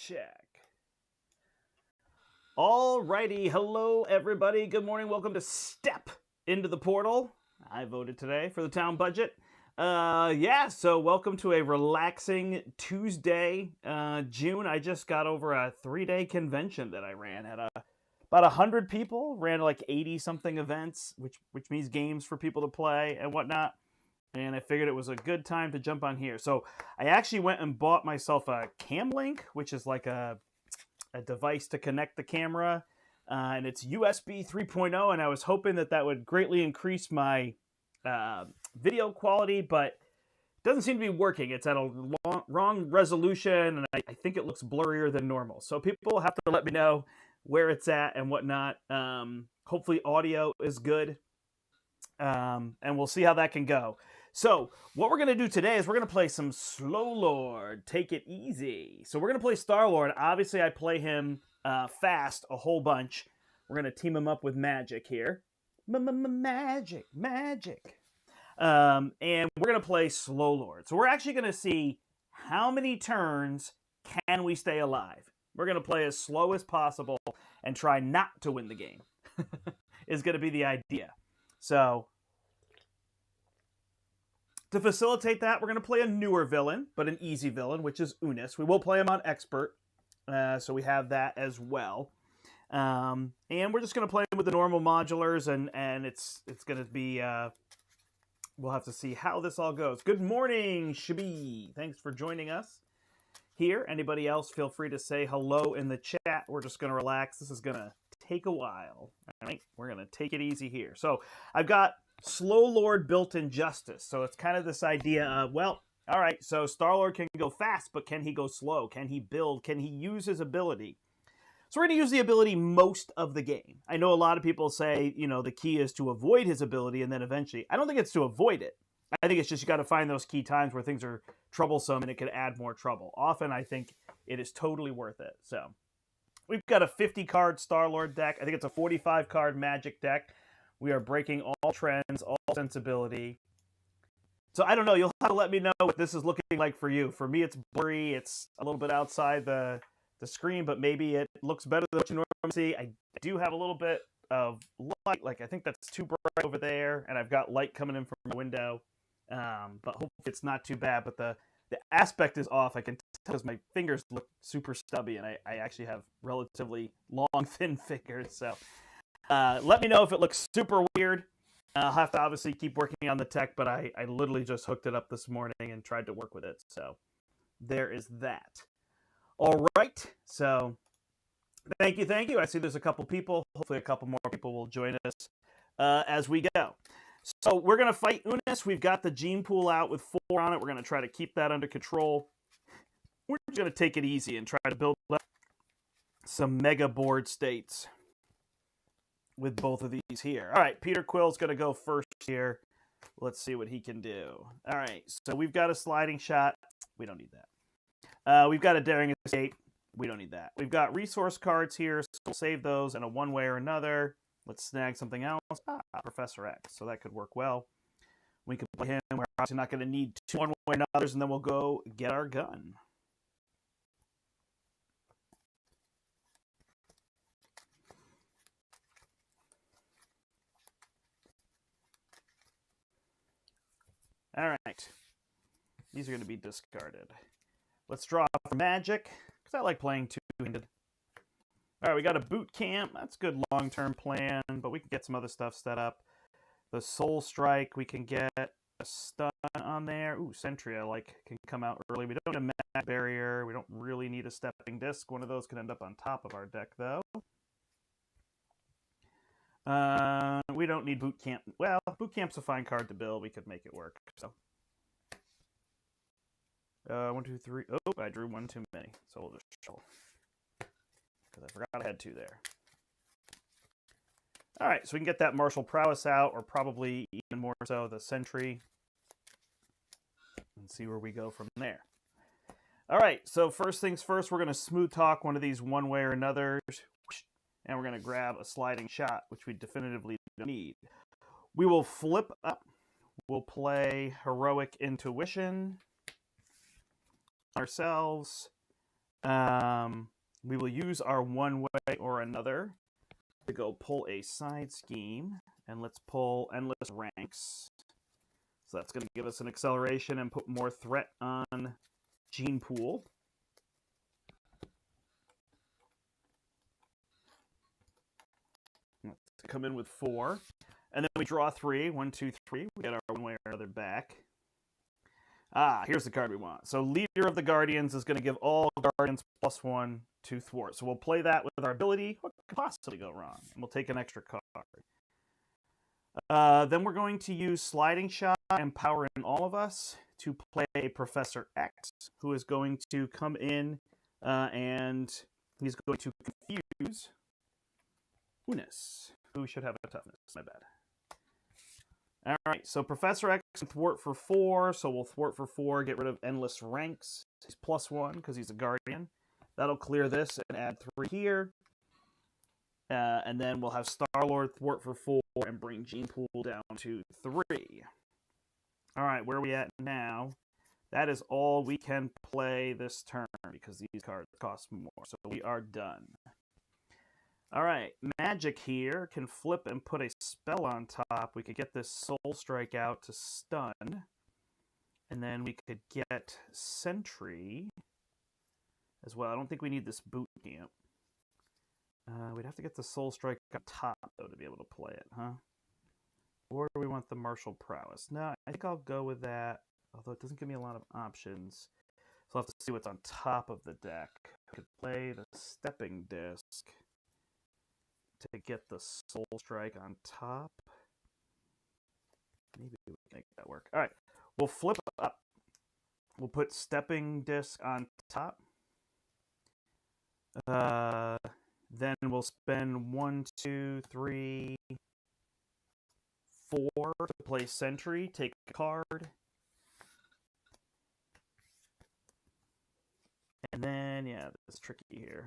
Check. Alrighty, hello everybody. Good morning. Welcome to Step into the Portal. I voted today for the town budget. So welcome to a relaxing Tuesday, June. I just got over a 3-day convention that I ran. Had about 100 people, ran like 80 something events, which means games for people to play and whatnot. And I figured it was a good time to jump on here. So I actually went and bought myself a Cam Link, which is like a device to connect the camera, and it's USB 3.0. And I was hoping that would greatly increase my video quality, but it doesn't seem to be working. It's at a wrong resolution, and I think it looks blurrier than normal. So people have to let me know where it's at and whatnot. Hopefully audio is good, and we'll see how that can go. So what we're going to do today is we're going to play some Slow Lord, Take It Easy. So we're going to play Star-Lord. Obviously, I play him fast a whole bunch. We're going to team him up with Magik here. Magik. And we're going to play Slow Lord. So we're actually going to see how many turns can we stay alive. We're going to play as slow as possible and try not to win the game is going to be the idea. So to facilitate that, we're going to play a newer villain, but an easy villain, which is Unis. We will play him on Expert, so we have that as well. And we're just going to play him with the normal modulars, and it's going to be... we'll have to see how this all goes. Good morning, Shabi. Thanks for joining us here. Anybody else, feel free to say hello in the chat. We're just going to relax. This is going to take a while. All right, we're going to take it easy here. So I've got Slow Lord built in Justice. So it's kind of this idea of, well, all right, so Star-Lord can go fast, but can he go slow? Can he build? Can he use his ability? So we're going to use the ability most of the game. I know a lot of people say, the key is to avoid his ability and then eventually. I don't think it's to avoid it. I think it's just you got to find those key times where things are troublesome and it could add more trouble. Often I think it is totally worth it. So we've got a 50-card Star-Lord deck. I think it's a 45-card Magik deck. We are breaking all trends, all sensibility. So I don't know. You'll have to let me know what this is looking like for you. For me, it's blurry. It's a little bit outside the screen, but maybe it looks better than what you normally see. I do have a little bit of light. Like I think that's too bright over there, and I've got light coming in from the window. But hopefully it's not too bad. But the aspect is off. I can tell because my fingers look super stubby, and I actually have relatively long, thin fingers. So let me know if it looks super weird. I'll have to obviously keep working on the tech, but I literally just hooked it up this morning and tried to work with it. So there is that. All right. So thank you. I see there's a couple people. Hopefully a couple more people will join us as we go. So we're going to fight Unis. We've got the gene pool out with 4 on it. We're going to try to keep that under control. We're just going to take it easy and try to build up some mega board states with both of these here. All right, Peter Quill's going to go first here. Let's see what he can do. All right, so we've got a sliding shot. We don't need that. We've got a daring escape. We don't need that. We've got resource cards here, so we'll save those in a one way or another. Let's snag something else. Professor X, so that could work well. We could play him. We're obviously not going to need 2 one way or another, and then we'll go get our gun. All right. These are going to be discarded. Let's draw for Magik, because I like playing two-handed. All right, we got a boot camp. That's a good long-term plan, but we can get some other stuff set up. The Soul Strike, we can get a stun on there. Ooh, Sentry, can come out early. We don't need a Mag Barrier. We don't really need a Stepping Disc. One of those can end up on top of our deck, though. We don't need Boot Camp. Well, Boot Camp's a fine card to build. We could make it work. So, 1, 2, 3. Oh, I drew 1 too many. So we'll just shuffle. Because I forgot I had 2 there. All right, so we can get that Martial Prowess out, or probably even more so the Sentry, and see where we go from there. All right, so first things first, we're going to smooth talk one of these one way or another. And we're going to grab a sliding shot, which we definitively don't need. We will flip up. We'll play Heroic Intuition ourselves. We will use our one way or another to go pull a side scheme, and let's pull endless ranks. So that's going to give us an acceleration and put more threat on gene pool. Let's come in with 4. And then we draw 3. 1, 2, 3. We get our one way or another back. Here's the card we want. So Leader of the Guardians is going to give all Guardians +1 to thwart. So we'll play that with our ability. What could possibly go wrong? And we'll take an extra card. Then we're going to use Sliding Shot and Power in All of Us to play Professor X, who is going to come in and he's going to confuse Unis, who should have a toughness. My bad. All right, so Professor X can thwart for 4, so we'll thwart for 4, get rid of endless ranks. He's +1 because he's a guardian. That'll clear this and add 3 here. And then we'll have Star-Lord thwart for 4 and bring Gene Pool down to 3. All right, where are we at now? That is all we can play this turn because these cards cost more. So we are done. All right, Magik here can flip and put a spell on top. We could get this Soul Strike out to stun. And then we could get Sentry as well. I don't think we need this Boot Camp. We'd have to get the Soul Strike on top, though, to be able to play it, huh? Or do we want the Martial Prowess? No, I think I'll go with that, although it doesn't give me a lot of options. So I'll have to see what's on top of the deck. I could play the Stepping Disc to get the Soul Strike on top. Maybe we can make that work. All right, we'll flip up. We'll put Stepping Disc on top. Then we'll spend 1, 2, 3, 4 to play Sentry, take a card. And then, yeah, this is tricky here,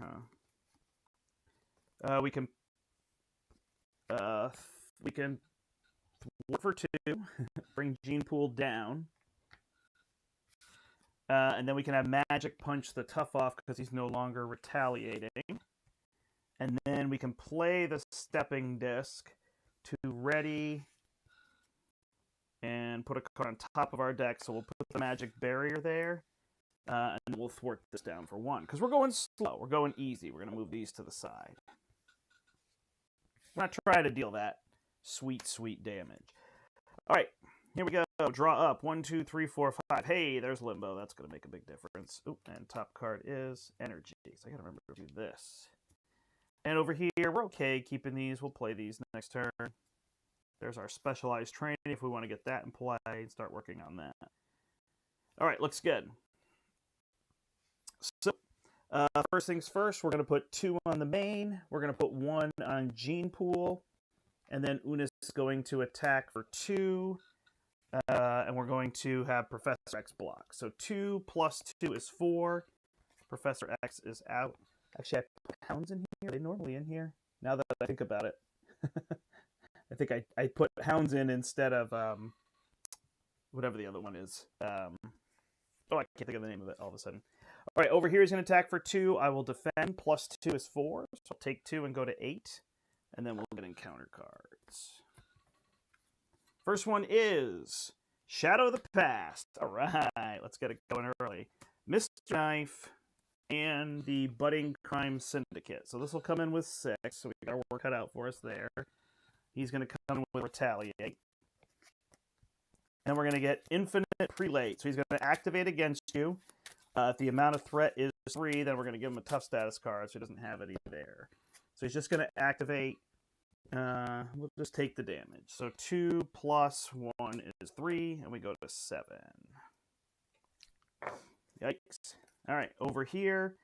huh? We can thwart for 2, bring Gene Pool down. And then we can have Magik punch the Tough off because he's no longer retaliating. And then we can play the Stepping Disc to ready and put a card on top of our deck. So we'll put the Magic Barrier there. And we'll thwart this down for 1. Because we're going slow. We're going easy. We're going to move these to the side. We're not trying to deal that sweet, sweet damage. All right. Here we go. Draw up. 1, 2, 3, 4, 5. Hey, there's Limbo. That's going to make a big difference. Oop, and top card is Energy. So I got to remember to do this. And over here, we're okay keeping these. We'll play these next turn. There's our Specialized Training if we want to get that in play and start working on that. All right, looks good. So, first things first, we're going to put 2 on the main. We're going to put 1 on Gene Pool. And then Unis is going to attack for 2. And we're going to have Professor X block. So 2 plus 2 is 4. Professor X is out. Actually, I put Hounds in here. Are they normally in here? Now that I think about it. I think I put Hounds in instead of whatever the other one is. Oh, I can't think of the name of it all of a sudden. All right, over here he's going to attack for 2. I will defend. Plus 2 is 4. So I'll take 2 and go to 8. And then we'll get encounter cards. First one is Shadow of the Past. All right, let's get it going early. Mr. Knife and the Budding Crime Syndicate. So this will come in with 6, so we got our work cut out for us there. He's going to come in with Retaliate. And we're going to get Infinite Prelate. So he's going to activate against you. If the amount of threat is 3, then we're going to give him a tough status card, so he doesn't have any there. So he's just going to activate. We'll just take the damage. So 2 plus 1 is 3, and we go to 7. Yikes. All right, over here,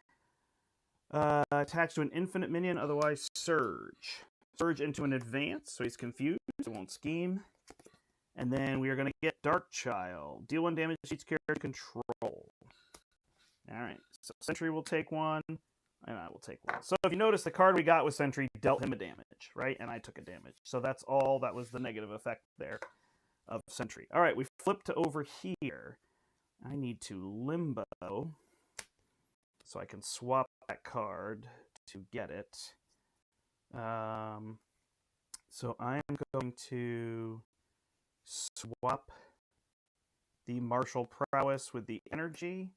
attached to an infinite minion, otherwise Surge. Surge into an advance, so he's confused, it won't scheme. And then we are going to get Dark Child. Deal 1 damage to each character control. All right, so Sentry will take 1, and I will take 1. So if you notice, the card we got with Sentry dealt him a damage, right? And I took a damage. So that's all, that was the negative effect there of Sentry. All right, we flip to over here. I need to Limbo. So I can swap that card to get it. So I'm going to swap the martial prowess with the energy.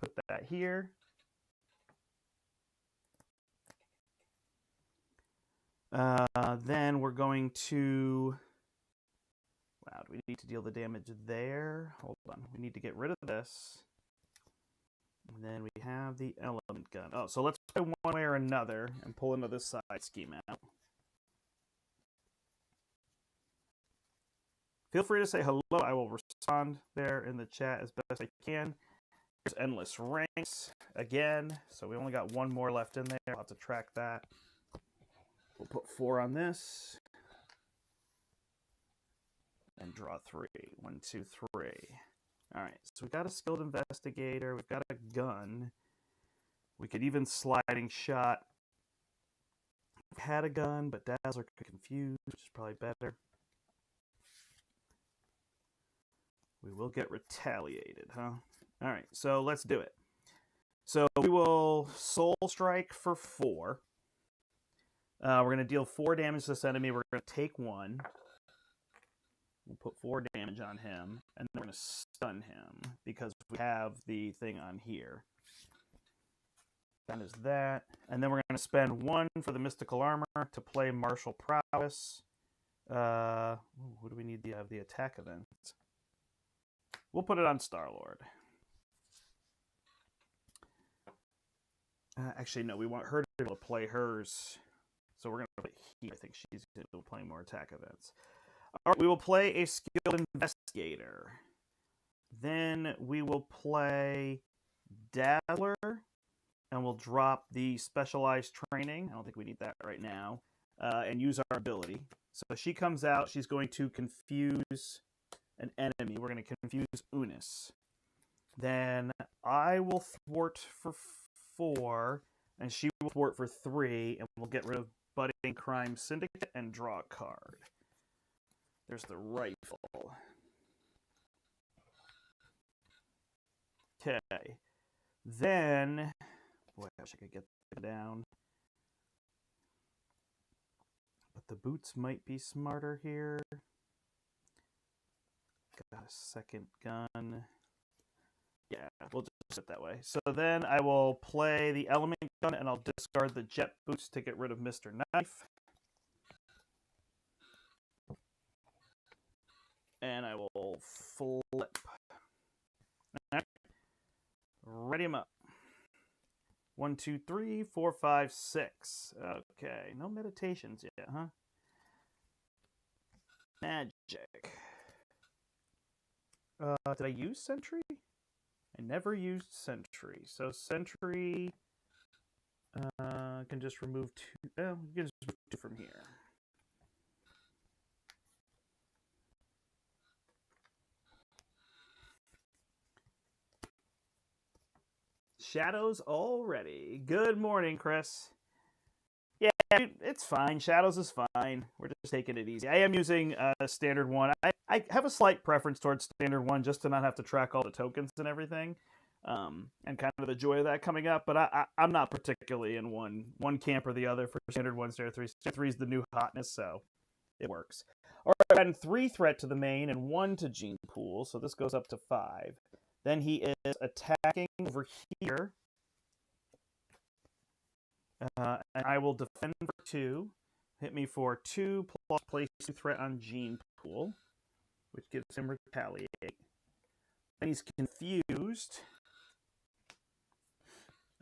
Put that here. Then we're going to... Wow, do we need to deal the damage there? Hold on. We need to get rid of this. And then we have the element gun. Oh, so let's play one way or another and pull another side scheme out. Feel free to say hello. I will respond there in the chat as best I can. There's endless ranks again. So we only got one more left in there. I'll have to track that. We'll put 4 on this. And draw 3. 1, 2, 3. All right, so we've got a skilled investigator. We've got a gun. We could even sliding shot. We've had a gun, but Dazzler could confuse, which is probably better. We will get retaliated, huh? All right, so let's do it. So we will Soul Strike for 4. We're going to deal 4 damage to this enemy. We're going to take 1. We'll put 4 damage on him, and then we're going to stun him because we have the thing on here. That is that. And then we're going to spend 1 for the mystical armor to play martial prowess. What do we need to have the attack event? We'll put it on Star-Lord. Actually, no, we want her to be able to play hers. So we're going to put it here. I think she's going to be playing more attack events. All right, we will play a skilled investigator. Then we will play Dazzler, and we'll drop the specialized training. I don't think we need that right now. And use our ability. So she comes out. She's going to confuse an enemy. We're going to confuse Unis. Then I will thwart for 4, and she will thwart for 3, and we'll get rid of Budding Crime Syndicate and draw a card. There's the rifle. Okay. Then, boy, I wish I could get that down. But the boots might be smarter here. Got a second gun. Yeah, we'll just sit that way. So then I will play the element gun, and I'll discard the jet boots to get rid of Mr. Knife. And I will flip. Right. Ready him up. 1, 2, 3, 4, 5, 6. Okay, no meditations yet, huh? Magic. Did I use Sentry? I never used Sentry. So Sentry can just remove 2. Well, you can just remove 2 from here. Shadows already. Good morning, Chris. Yeah, it's fine. Shadows is fine. We're just taking it easy. I am using Standard 1. I have a slight preference towards Standard 1 just to not have to track all the tokens and everything. And kind of the joy of that coming up. But I'm not particularly in one camp or the other for Standard 1, Standard 3. Standard 3 is the new hotness, so it works. All right, adding 3 threat to the main and 1 to Gene Pool, so this goes up to 5. Then he is attacking over here. And I will defend for 2. Hit me for 2 plus place 2 threat on Gene Pool, which gives him retaliate. Then he's confused.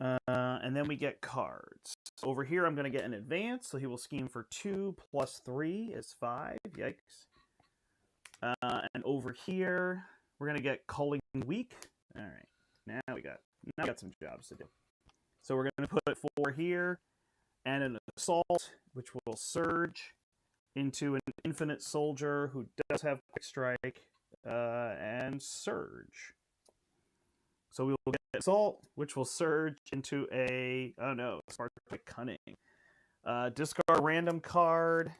And then we get cards. So over here, I'm going to get an advance. So he will scheme for 2 plus 3 is 5. Yikes. And over here, we're going to get Culling Weak. All right. Now we got some jobs to do. So we're going to put 4 here and an assault, which will surge into an infinite soldier who does have quick strike and surge. So we will get assault, which will surge into a, oh no, spark cunning. Discard a random card,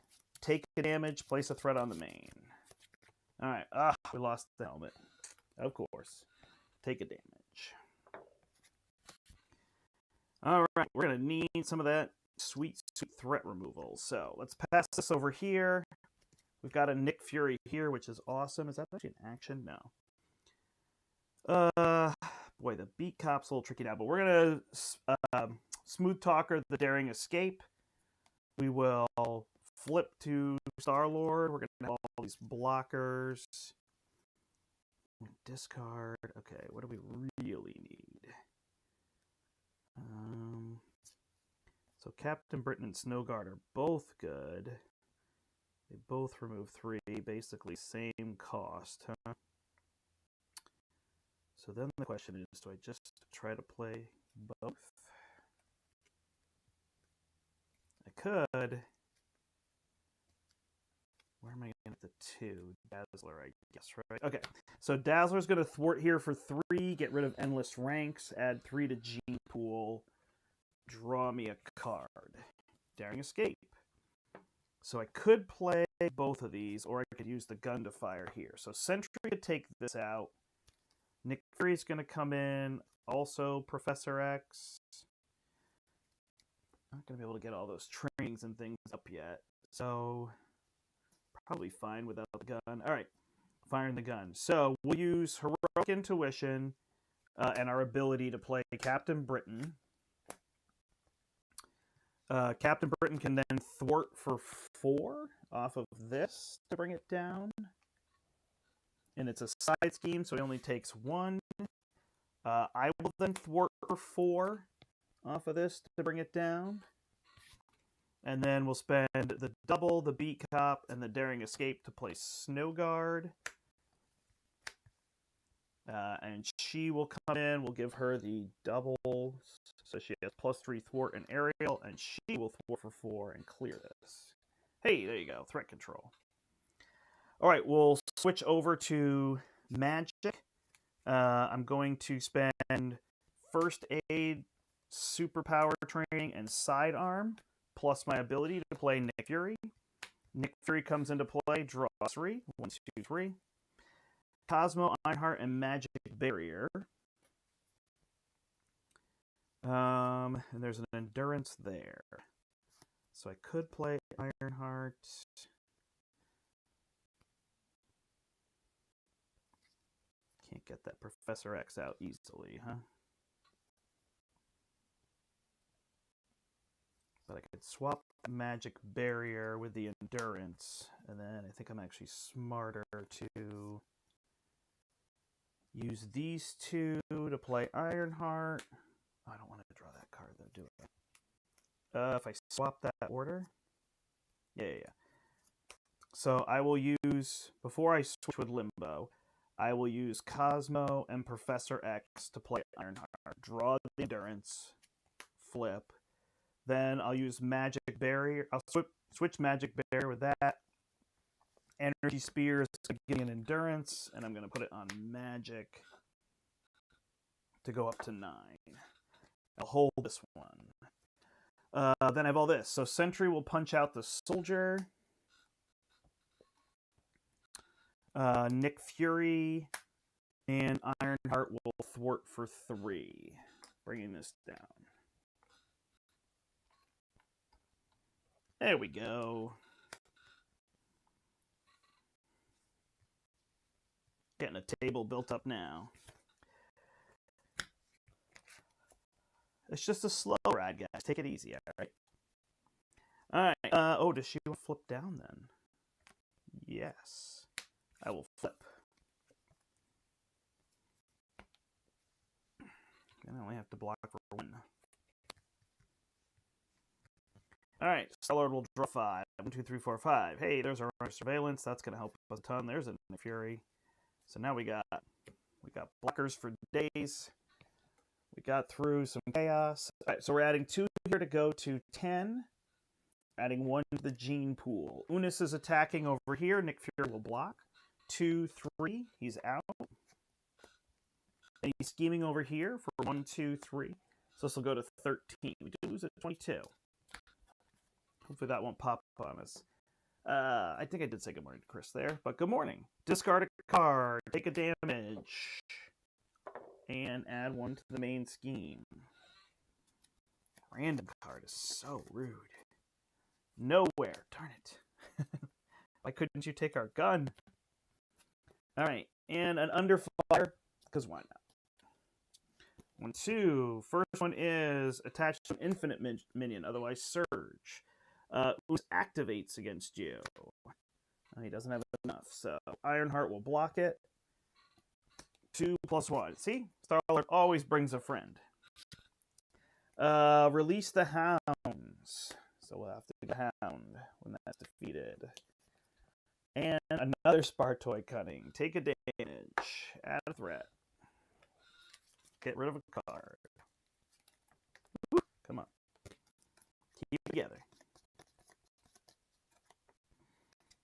take a damage, place a threat on the main. All right, we lost the helmet. Of course. Take a damage. All right, we're going to need some of that sweet threat removal. So let's pass this over here. We've got a Nick Fury here, which is awesome. Is that actually an action? No. Boy, the beat cop's a little tricky now, but we're going to Smooth Talker the Daring Escape. We will flip to Star-Lord. We're going to have all these blockers. Discard. Okay, what do we really need? So Captain Britain and Snowguard are both good. They both remove 3, basically same cost, huh? So then the question is, do I just try to play both? I could. Where am I going to get the 2? Dazzler, I guess, right? Okay, so Dazzler's going to thwart here for 3, get rid of Endless Ranks, add 3 to Gene Pool, draw me a card. Daring Escape. So I could play both of these, or I could use the gun to fire here. So Sentry could take this out. Nick Fury's going to come in. Also Professor X. Not going to be able to get all those trainings and things up yet. So probably fine without the gun. All right, firing the gun. So we'll use Heroic Intuition and our ability to play Captain Britain. Captain Britain can then thwart for 4 off of this to bring it down. And it's a side scheme, so he only takes 1. I will then thwart for 4 off of this to bring it down. And then we'll spend the double, the Beat Cop, and the Daring Escape to play Snowguard. And she will come in. We'll give her the double, so she has +3 thwart and aerial, and she will thwart for 4 and clear this. Hey, there you go, threat control. All right, we'll switch over to Magik. I'm going to spend First Aid, Superpower Training, and Sidearm, plus my ability to play Nick Fury. Nick Fury comes into play, draw 3, 1, 2, 3. Cosmo, Ironheart, and Magic Barrier. And there's an Endurance there. So I could play Ironheart. Can't get that Professor X out easily, huh? But I could swap Magic Barrier with the Endurance. And then I think I'm actually smarter to use these 2 to play Ironheart. Oh, I don't want to draw that card, though, do I? If I swap that order? Yeah. So I will use, before I switch with Limbo, I will use Cosmo and Professor X to play Ironheart. Draw the Endurance, flip. Then I'll use Magic Barrier. I'll switch Magic Barrier with that. Energy Spears, getting an Endurance, and I'm going to put it on Magic to go up to 9. I'll hold this one. Then I have all this. So Sentry will punch out the Soldier. Nick Fury and Ironheart will thwart for 3, bringing this down. There we go. Getting a table built up now. It's just a slow ride, guys. Take it easy, all right? All right. Oh, does she flip down then? Yes. I will flip. And I only have to block for 1. All right. Star-Lord will draw 5. 1, 2, 3, 4, 5. Hey, there's our surveillance. That's going to help us a ton. There's a Fury. So now we got blockers for days. We got through some chaos. All right, so we're adding 2 here to go to 10. Adding 1 to the Gene Pool. Unis is attacking over here. Nick Fury will block. 2, 3. He's out. And he's scheming over here for 1, 2, 3. So this will go to 13. We do lose at 22. Hopefully that won't pop up on us. I think I did say good morning to Chris there, but good morning. Discard a card, take a damage, and add 1 to the main scheme. Random card is so rude. Nowhere. Darn it. Why couldn't you take our gun? All right. And an underflyer, because why not? 1, 2. First one is attached to an infinite minion, otherwise Surge. Who activates against you. He doesn't have enough, so Ironheart will block it. 2 + 1. See? Star-Lord always brings a friend. Release the Hounds. So we'll have to do the Hound when that's defeated. And another Spartoid Cunning. Take a damage. Add a threat. Get rid of a card. Woo, come on. Keep it together.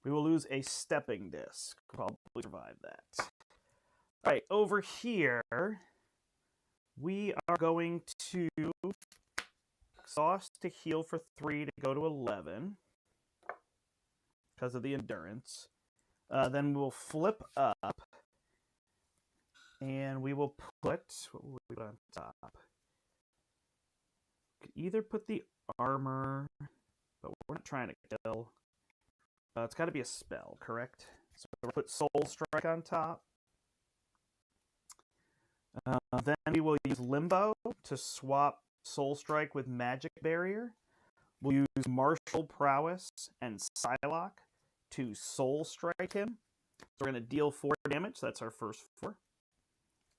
We will lose a Stepping Disc. Probably survive that. All right, over here, we are going to exhaust to heal for 3 to go to 11 because of the endurance. Then we'll flip up, and we will put, what will we put on top? We could either put the armor, but we're not trying to kill. It's got to be a spell, correct? So we'll put Soul Strike on top. Then we will use Limbo to swap Soul Strike with Magic Barrier. We'll use Martial Prowess and Psylocke to Soul Strike him. So we're going to deal 4 damage. That's our first 4.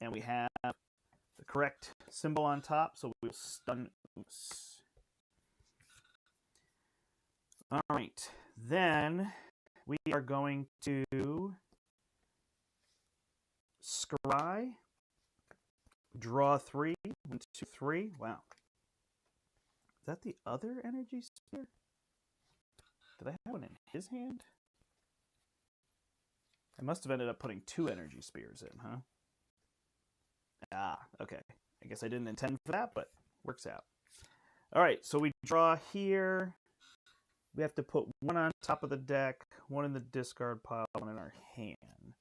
And we have the correct symbol on top, so we'll stun Oos. All right. Then we are going to scry. Draw 3. 1, 2, 3. Wow. Is that the other energy spear? Did I have one in his hand? I must have ended up putting 2 energy spears in, huh? Ah, okay. I guess I didn't intend for that, but works out. All right, so we draw here. We have to put 1 on top of the deck, 1 in the discard pile, 1 in our hand.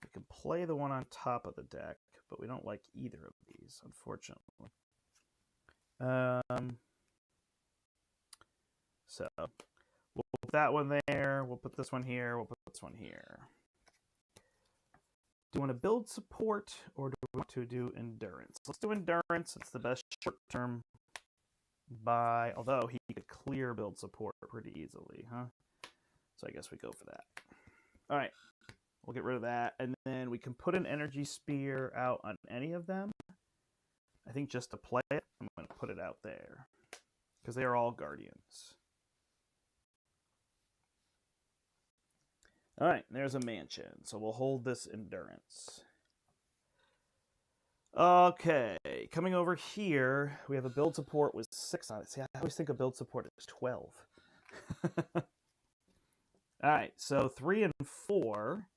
We can play the 1 on top of the deck, but we don't like either of these, unfortunately. So we'll put that one there. We'll put this one here. We'll put this one here. Do you want to build support, or do we want to do endurance? Let's do endurance. It's the best short-term buy, although he could clear build support pretty easily, huh? So I guess we go for that. All right. We'll get rid of that, and then we can put an energy spear out on any of them. I think just to play it, I'm going to put it out there, because they are all guardians. All right, there's a mansion, so we'll hold this endurance. Okay, coming over here, we have a build support with 6 on it. See, I always think a build support is 12. All right, so 3 and 4.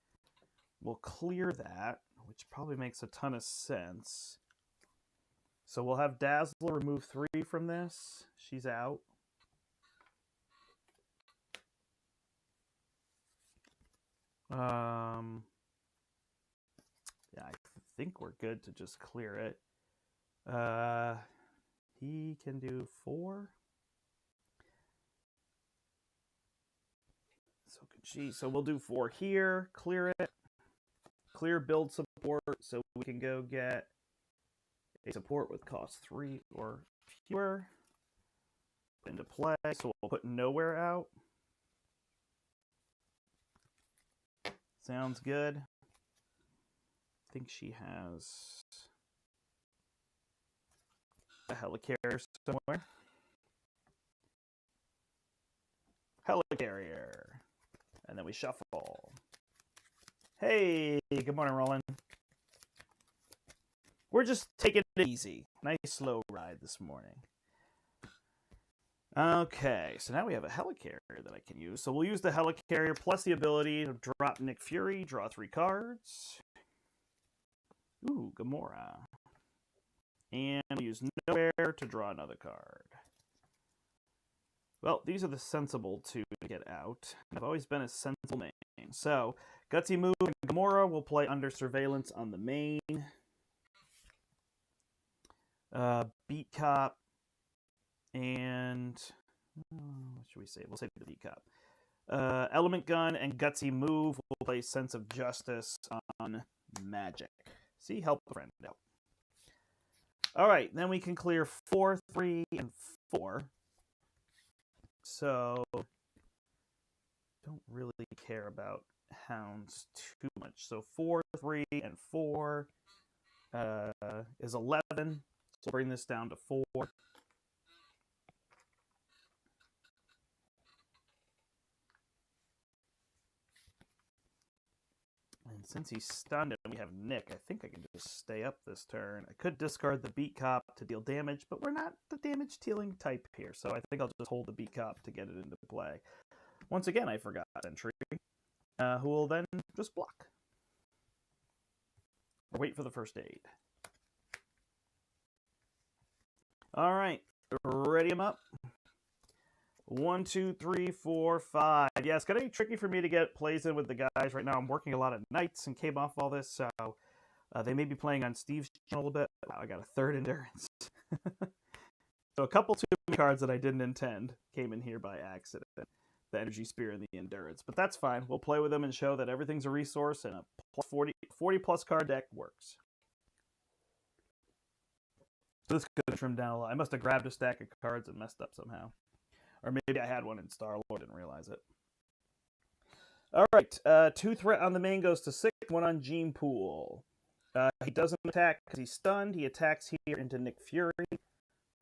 We'll clear that, which probably makes a ton of sense. So we'll have Dazzler remove 3 from this. She's out. Yeah, I think we're good to just clear it. He can do 4. So could she. So we'll do 4 here. Clear it. Clear build support, so we can go get a support with cost 3 or fewer into play. So we'll put Nowhere out. Sounds good. I think she has a Helicarrier somewhere. Helicarrier. And then we shuffle. Hey, good morning, Roland. We're just taking it easy. Nice slow ride this morning. Okay, so now we have a Helicarrier that I can use. So we'll use the Helicarrier plus the ability to drop Nick Fury, draw 3 cards. Ooh, Gamora. And use Nowhere to draw another card. Well, these are the sensible 2 to get out. I've always been a sensible name. So, Gutsy Move and Gamora will play under surveillance on the main. Beat Cop And what should we say? We'll say the B-Cop. Element Gun and Gutsy Move will play Sense of Justice on Magik. See, help a friend out. All right, then we can clear 4, 3, and 4. So, don't really care about hounds too much. So 4, 3, and 4 is 11. So we'll bring this down to 4. And since he's stunned and we have Nick, I think I can just stay up this turn. I could discard the Beat Cop to deal damage, but we're not the damage-dealing type here, so I think I'll just hold the Beat Cop to get it into play. Once again, I forgot Sentry, who will then just block. Or wait for the first aid. All right, ready him up. 1, 2, 3, 4, 5. Yeah, it's going to be tricky for me to get plays in with the guys right now. I'm working a lot of nights and came off all this, so they may be playing on Steve's channel a little bit. Wow, I got a 3rd endurance. So a couple too many cards that I didn't intend came in here by accident. The Energy Spear and the Endurance. But that's fine. We'll play with them and show that everything's a resource and a 40 plus card deck works. So this could have trimmed down a lot. I must have grabbed a stack of cards and messed up somehow. Or maybe I had one in Star-Lord, didn't realize it. All right, 2 threat on the main goes to 6, 1 on Gene Pool. He doesn't attack because he's stunned. He attacks here into Nick Fury.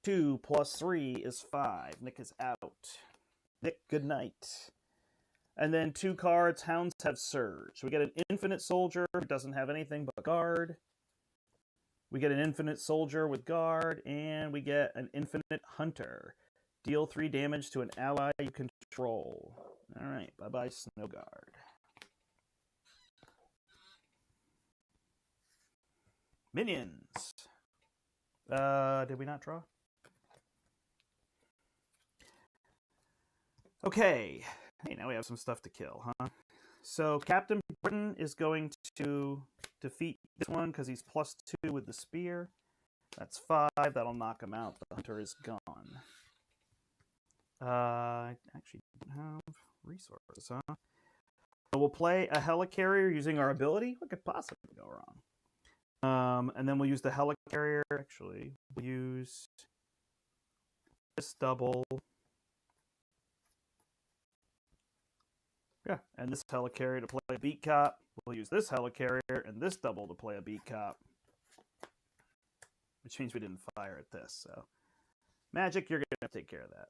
2 plus 3 is 5. Nick is out. Nick, good night. And then 2 cards, Hounds have Surge. We get an Infinite Soldier who doesn't have anything but Guard. We get an Infinite Soldier with Guard, and we get an Infinite Hunter. Deal 3 damage to an ally you control. All right, bye-bye, Snow Guard. Minions. Did we not draw? Okay. Hey, now we have some stuff to kill, huh? So Captain Britain is going to defeat this one because he's +2 with the spear. That's 5. That'll knock him out. The hunter is gone. I actually don't have resources, huh? So we'll play a helicarrier using our ability. What could possibly go wrong? And then we'll use the helicarrier. Actually, we'll use this double. Yeah, and this helicarrier to play a Beat Cop. We'll use this helicarrier and this double to play a Beat Cop. Which means we didn't fire at this, so. Magik, you're going to have to take care of that.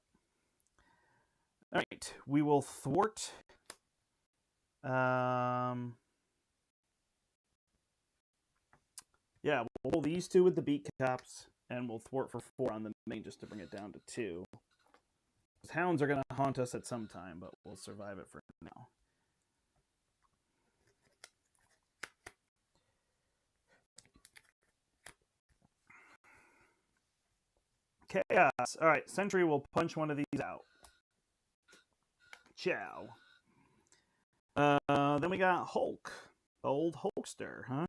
All right, we will thwart. Yeah, we'll pull these 2 with the Beat Cops, and we'll thwart for 4 on the main just to bring it down to 2. Those hounds are going to haunt us at some time, but we'll survive it for now. Chaos. All right, Sentry will punch one of these out. Ciao. Then we got Hulk. Old Hulkster, huh?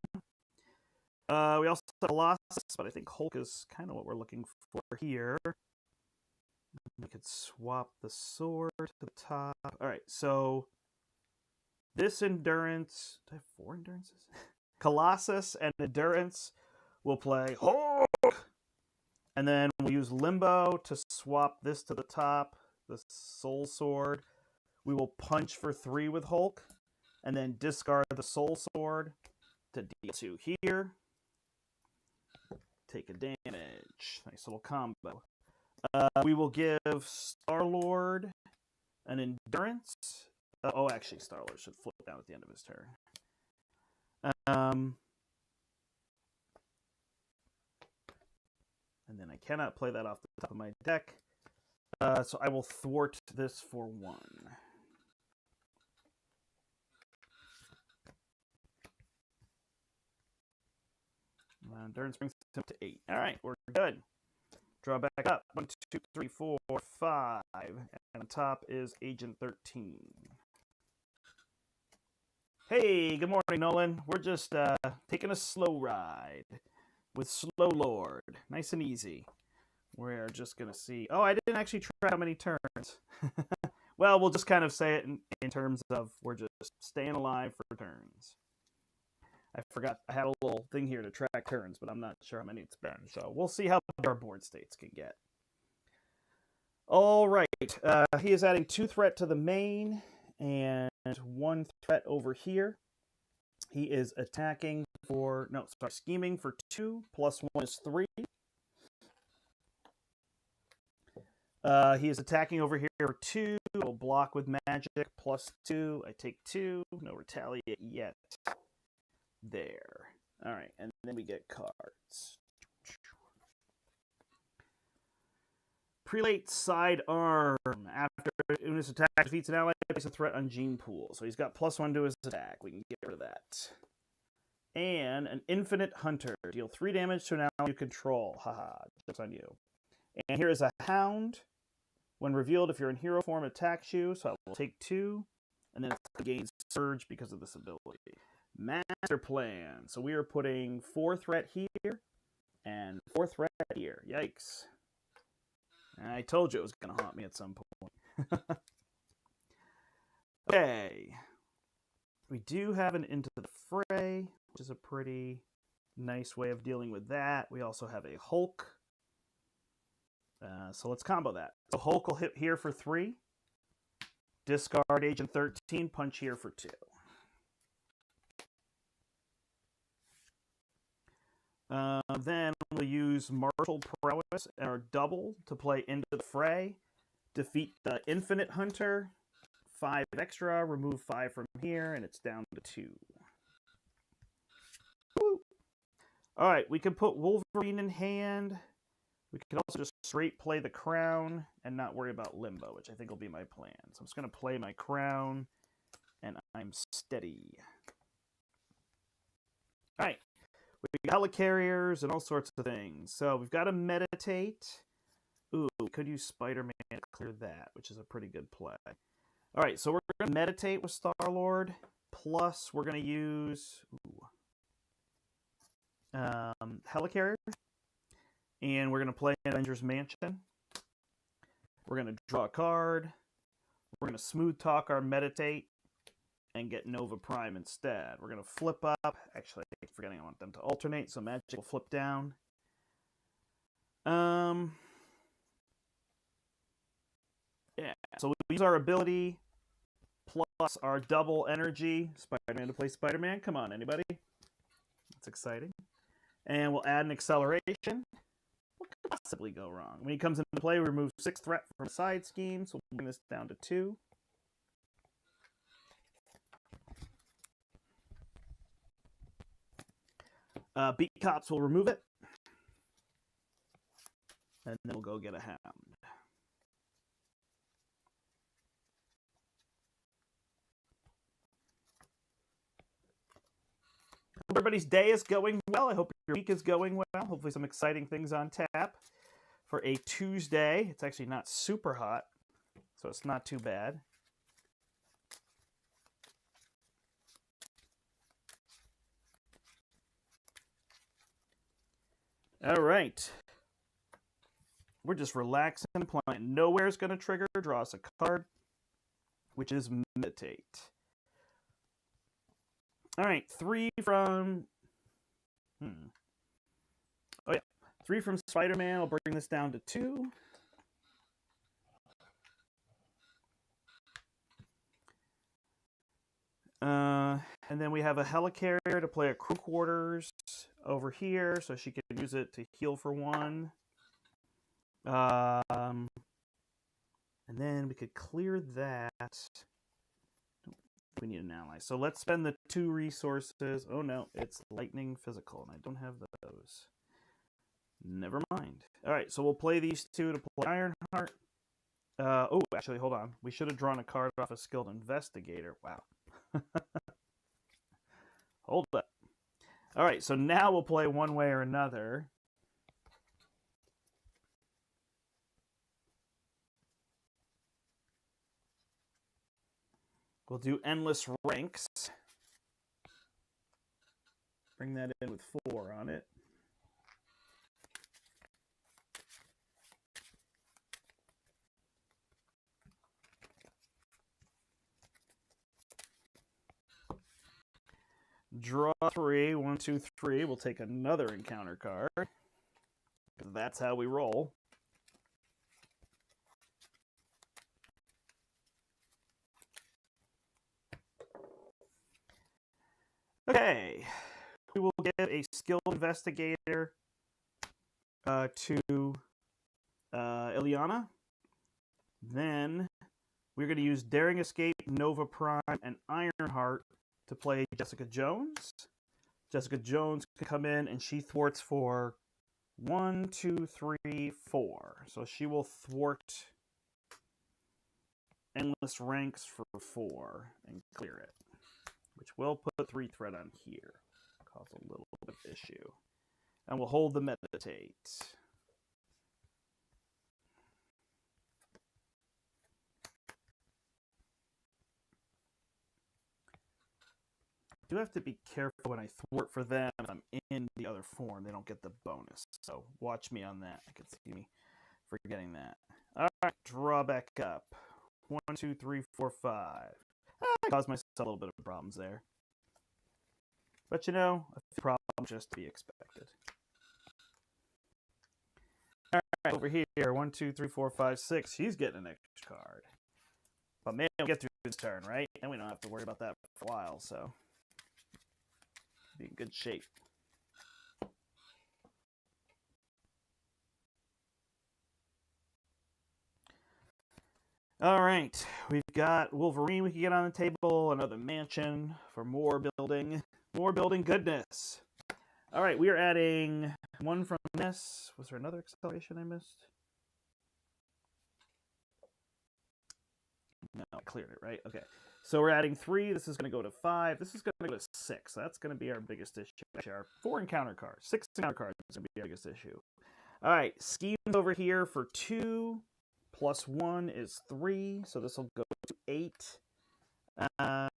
We also have Colossus, but I think Hulk is kind of what we're looking for here. We could swap the sword to the top. All right, so this Endurance... Do I have 4 Endurances? Colossus and Endurance will play Hulk! And then we'll use Limbo to swap this to the top, the Soul Sword. We will punch for 3 with Hulk, and then discard the Soul Sword to deal 2 here. Take a damage. Nice little combo. We will give Star-Lord an Endurance. Actually, Star-Lord should flip down at the end of his turn. And then I cannot play that off the top of my deck. So I will thwart this for 1. Endurance brings him to 8. All right, we're good. Draw back up. 1, 2, 3, 4, 5. And on top is Agent 13. Hey, good morning, Nolan. We're just taking a slow ride with Slow Lord. Nice and easy. We're just going to see. Oh, I didn't actually try how many turns. Well, we'll just kind of say it in terms of we're just staying alive for turns. I forgot I had a little thing here to track turns, but I'm not sure how many it's been. So we'll see how our board states can get. All right. He is adding 2 threat to the main and 1 threat over here. He is attacking for, no, sorry, scheming for 2, plus 1 is 3. He is attacking over here for 2. I'll block with magic, plus 2. I take 2. No retaliate yet. There. All right, and then we get cards. Prelate Sidearm. After Unis attack defeats an ally, place a threat on Gene Pool. So he's got plus 1 to his attack. We can get rid of that. And an Infinite Hunter. Deal 3 damage to an ally you control. Haha, jokes on you. And here is a Hound. When revealed, if you're in hero form, it attacks you. So I will take 2. And then it gains Surge because of this ability. Master Plan. So we are putting 4 threat here and 4 threat here. Yikes. I told you it was going to haunt me at some point. Okay. We do have an Into the Fray, which is a pretty nice way of dealing with that. We also have a Hulk. So let's combo that. So Hulk will hit here for 3. Discard Agent 13, punch here for 2. Then we'll use Martial Prowess and our double to play Into the Fray. Defeat the Infinite Hunter. 5 extra, remove 5 from here, and it's down to 2. Woo! Alright, we can put Wolverine in hand. We can also just straight play the Crown and not worry about Limbo, which I think will be my plan. So I'm just going to play my Crown, and I'm steady. Alright. We got helicarriers and all sorts of things. So we've got to meditate. Ooh, we could use Spider-Man to clear that, which is a pretty good play. All right, so we're going to meditate with Star-Lord. Plus, we're going to use helicarrier. And we're going to play Avengers Mansion. We're going to draw a card. We're going to smooth talk our meditate. And get Nova Prime instead. We're going to flip up. Actually, I keep forgetting I want them to alternate, so Magic will flip down. Yeah, so we use our ability plus our double energy. Spider-Man to play Spider-Man. Come on, anybody? That's exciting. And we'll add an acceleration. What could possibly go wrong? When he comes into play, we remove 6 threat from side scheme, so we'll bring this down to 2. Beat Cops will remove it. And then we'll go get a Hound. Hope everybody's day is going well. I hope your week is going well. Hopefully some exciting things on tap for a Tuesday. It's actually not super hot, so it's not too bad. All right. We're just relaxing and playing. Nowhere's going to trigger. Draw us a card, which is Meditate. All right. 3 from... Oh, yeah. 3 from Spider-Man. I'll bring this down to 2. And then we have a helicarrier to play a crew quarters over here, so she can use it to heal for 1. And then we could clear that. We need an ally. So let's spend the 2 resources. Oh no, it's lightning physical, and I don't have those. Never mind. All right, so we'll play these 2 to play Ironheart. Oh, actually, hold on. We should have drawn a card off a Skilled Investigator. Wow. Hold up. All right, so now we'll play one way or another. We'll do Endless Ranks. Bring that in with 4 on it. Draw 3. 1, 2, 3. We'll take another encounter card. That's how we roll. Okay. We will give a skill investigator to Ileana. Then we're going to use Daring Escape, Nova Prime, and Ironheart to play Jessica Jones. Jessica Jones can come in and she thwarts for 1, 2, 3, 4. So she will thwart Endless Ranks for 4 and clear it, which will put 3 threat on here. Cause a little bit of issue. And we'll hold the meditate. I do have to be careful when I thwart for them if I'm in the other form. They don't get the bonus. So watch me on that. I can see me forgetting that. Alright, draw back up. 1, 2, 3, 4, 5. I caused myself a little bit of problems there. But you know, a problem just to be expected. Alright, over here, 1, 2, 3, 4, 5, 6. She's getting an extra card. But maybe we'll get through this turn, right? And we don't have to worry about that for a while, so be in good shape. All right, we've got Wolverine we can get on the table, another mansion for more building goodness. All right, we are adding 1 from this. Was there another acceleration I missed? No, I cleared it, right? Okay. So we're adding 3. This is going to go to 5. This is going to go to 6. So that's going to be our biggest issue. Actually, our 4 encounter cards. 6 encounter cards is going to be our biggest issue. All right, schemes over here for 2 plus 1 is 3. So this will go to 8. Wow.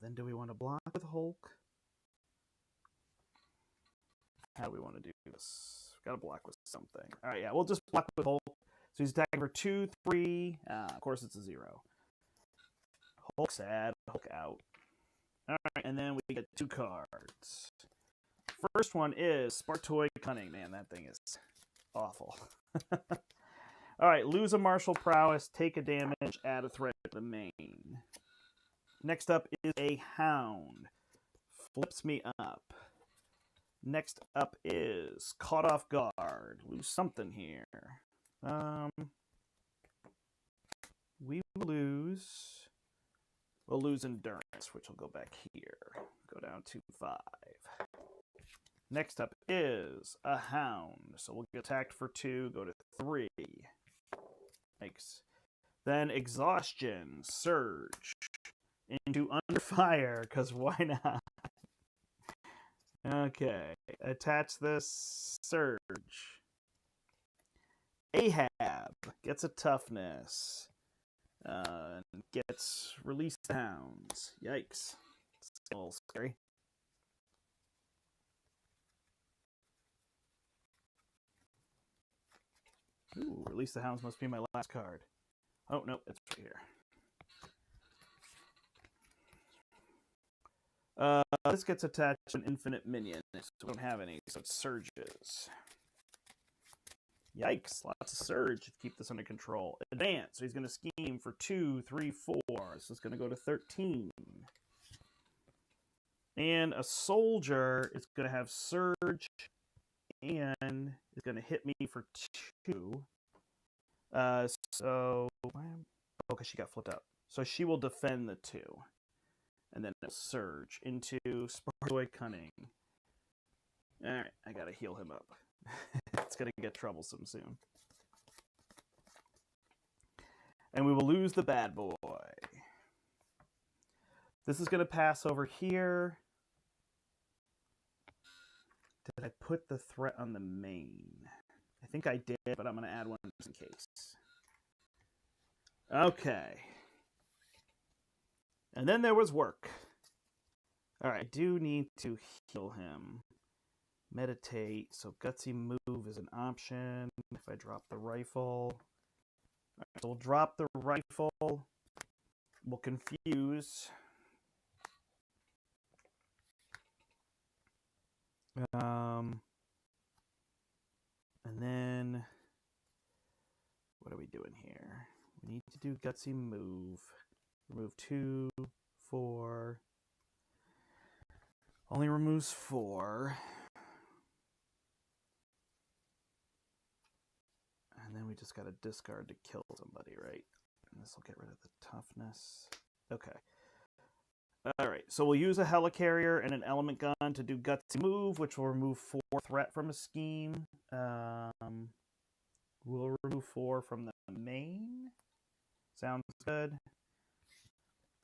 Then do we want to block with Hulk? How do we want to do this? Got to block with something. All right, yeah, we'll just block with Hulk. So he's attacking for 2, 3. Of course, it's a 0. Hulk sad, Hulk out. All right, and then we get 2 cards. First one is Spartoid Cunning. Man, that thing is awful. All right, lose a martial prowess, take a damage, add a threat to the main. Next up is a Hound. Flips me up. Next up is Caught Off Guard. Lose something here. We'll lose Endurance, which will go back here. Go down to 5. Next up is a Hound. So we'll get attacked for 2, go to 3. Thanks. Then Exhaustion, Surge into Under Fire, because why not? Okay, attach this Surge. Ahab gets a Toughness. Gets Release the Hounds. Yikes. It's a little scary. Ooh, Release the Hounds must be my last card. Oh, no, it's right here. This gets attached to an infinite minion, so we don't have any, so it surges. Yikes, lots of surge to keep this under control. Advance, so he's going to scheme for 2, 3, 4. So it's going to go to 13. And a Soldier is going to have surge and is going to hit me for 2. Because she got flipped up. So she will defend the 2. And then it'll surge into Spartoid Cunning. Alright, I gotta heal him up. It's gonna get troublesome soon. And we will lose the bad boy. This is gonna pass over here. Did I put the threat on the main? I think I did, but I'm gonna add one just in case. Okay. And then there was work. Alright, I do need to heal him. Meditate. So Gutsy Move is an option. If I drop the rifle. Alright, so we'll drop the rifle. We'll confuse. And then, what are we doing here? We need to do gutsy move. Remove 2, 4. Only removes 4. And then we just got to discard to kill somebody, right? And this will get rid of the toughness. Okay. Alright, so we'll use a helicarrier and an element gun to do gutsy move, which will remove 4 threat from a scheme. We'll remove 4 from the main. Sounds good.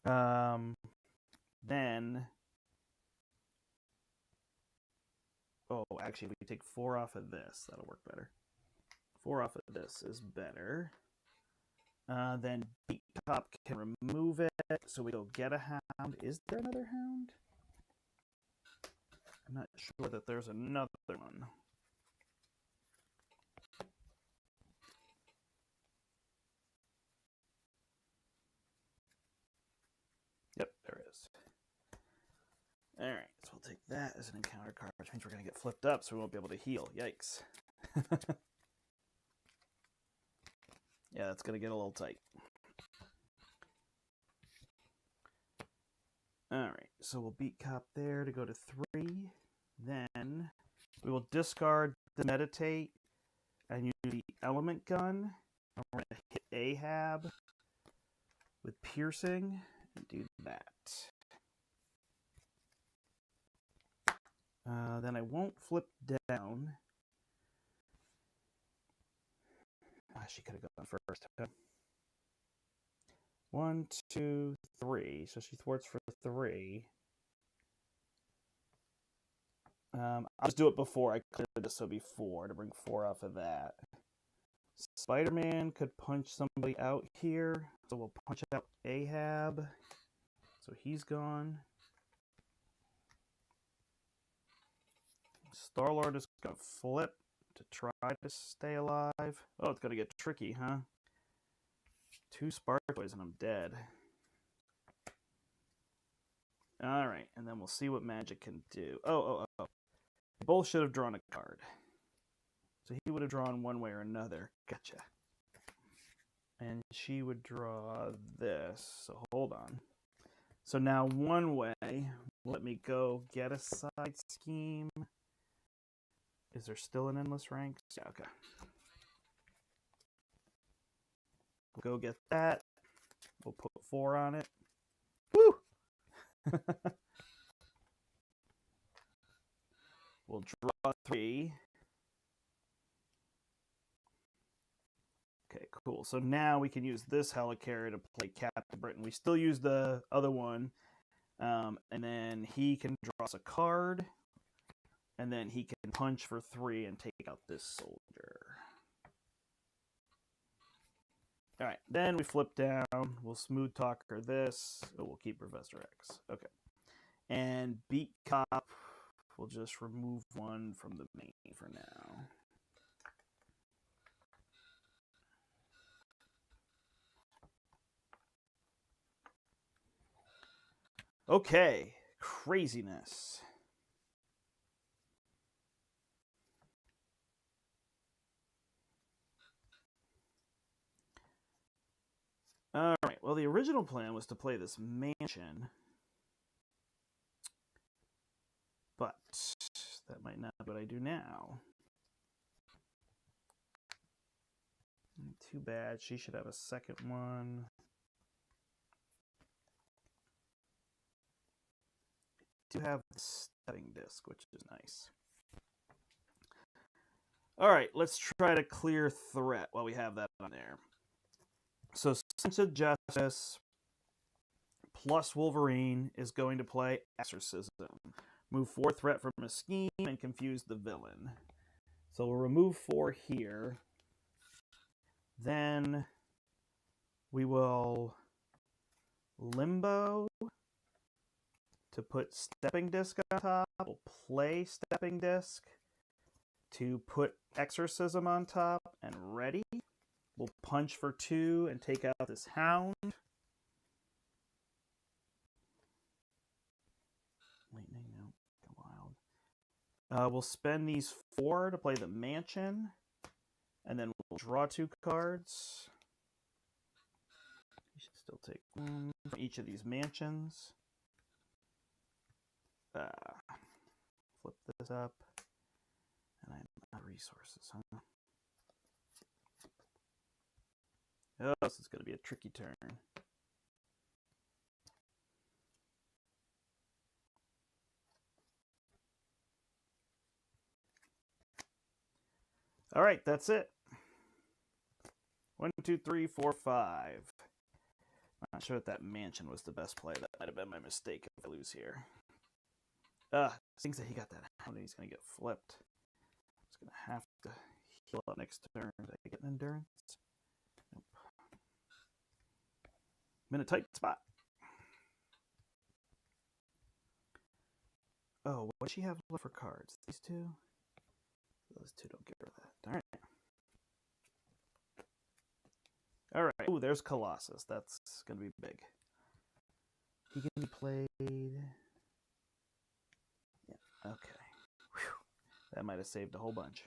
Then... Oh, actually, we take 4 off of this. That'll work better. 4 off of this is better. Then Beat Cop can remove it, so we go get a hound. Is there another hound? I'm not sure that there's another one. Yep, there is. Alright, so we'll take that as an encounter card, which means we're going to get flipped up, so we won't be able to heal. Yikes. Yeah, that's going to get a little tight. Alright, so we'll beat Cop there to go to 3. Then we will discard the Meditate and use the Element Gun. And we're going to hit Ahab with Piercing and do that. Then I won't flip down. She could have gone first. Okay. 1, 2, 3. So she thwarts for 3. I'll just do it before I clear this, so before to bring 4 off of that. Spider-Man could punch somebody out here, so we'll punch out Ahab. So he's gone. Star-Lord is going to flip to try to stay alive. Oh, it's going to get tricky, huh? 2 spark boys and I'm dead. Alright, and then we'll see what Magik can do. Oh. They both should have drawn a card. So he would have drawn one way or another. Gotcha. And she would draw this. So hold on. So now one way, let me go get a side scheme. Is there still an endless ranks? Yeah, okay. We'll go get that. We'll put 4 on it. Woo! We'll draw 3. Okay, cool. So now we can use this helicarrier to play Captain Britain. We still use the other one. And then he can draw us a card. And then he can punch for 3 and take out this soldier. Alright, then we flip down. We'll smooth talker this. Oh, we'll keep Professor X. Okay. And Beat Cop, we'll just remove 1 from the main for now. Okay, craziness. Alright, well, the original plan was to play this mansion. But that might not be what I do now. Too bad. She should have a second one. I do have the stepping disc, which is nice. Alright, let's try to clear threat while we have that on there. So Sense of Justice plus Wolverine is going to play Exorcism. Move 4 threat from a scheme and confuse the villain. So we'll remove 4 here. Then we will Limbo to put Stepping Disc on top. We'll play Stepping Disc to put Exorcism on top and ready. We'll punch for 2 and take out this hound. Lightning, no, wild. We'll spend these 4 to play the mansion, and then we'll draw 2 cards. You should still take 1 for each of these mansions. Flip this up, and I'm out of resources, huh? Oh, this is going to be a tricky turn. All right, that's it. 1, 2, 3, 4, 5. Not sure if that mansion was the best play. That might have been my mistake if I lose here. Thinks that he got that hound and he's going to get flipped. He's going to have to heal up next turn. Did I get an endurance? Nope. I'm in a tight spot. Oh, what does she have left for cards? These 2? Those 2 don't get rid of that. Darn it. Alright. Ooh, there's Colossus. That's going to be big. He can be played... Yeah, okay. Whew. That might have saved a whole bunch.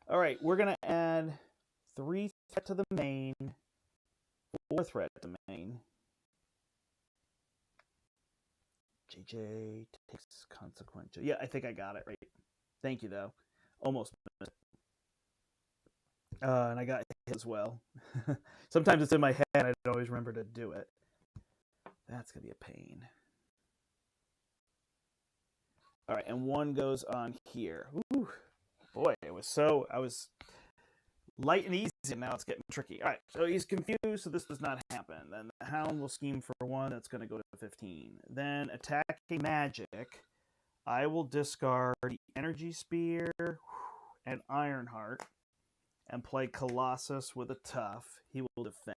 Alright, we're going to add 3 threat to the main, 4 threat to main. JJ takes consequential. Yeah, I think I got it right. Thank you, though. Almost missed it. And I got hit as well. Sometimes it's in my head. I don't always remember to do it. That's going to be a pain. All right, and 1 goes on here. Ooh, boy, I was light and easy, and now it's getting tricky. All right, so he's confused, so this does not happen. Then the Hound will scheme for 1. That's going to go to 15. Then attacking Magik, I will discard the Energy Spear and Ironheart and play Colossus with a Tough. He will defend.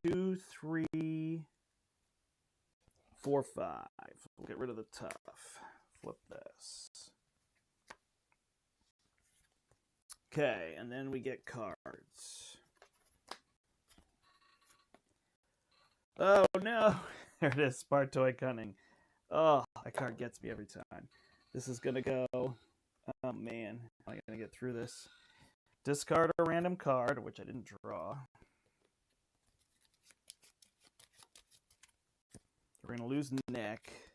2, 3, 4, 5. We'll get rid of the Tough. Flip this. Okay, and then we get cards. Oh no! There it is, Spartoid Cunning. Oh, that card gets me every time. This is gonna go. Oh man, am I gonna get through this? Discard a random card, which I didn't draw. We're gonna lose Nick.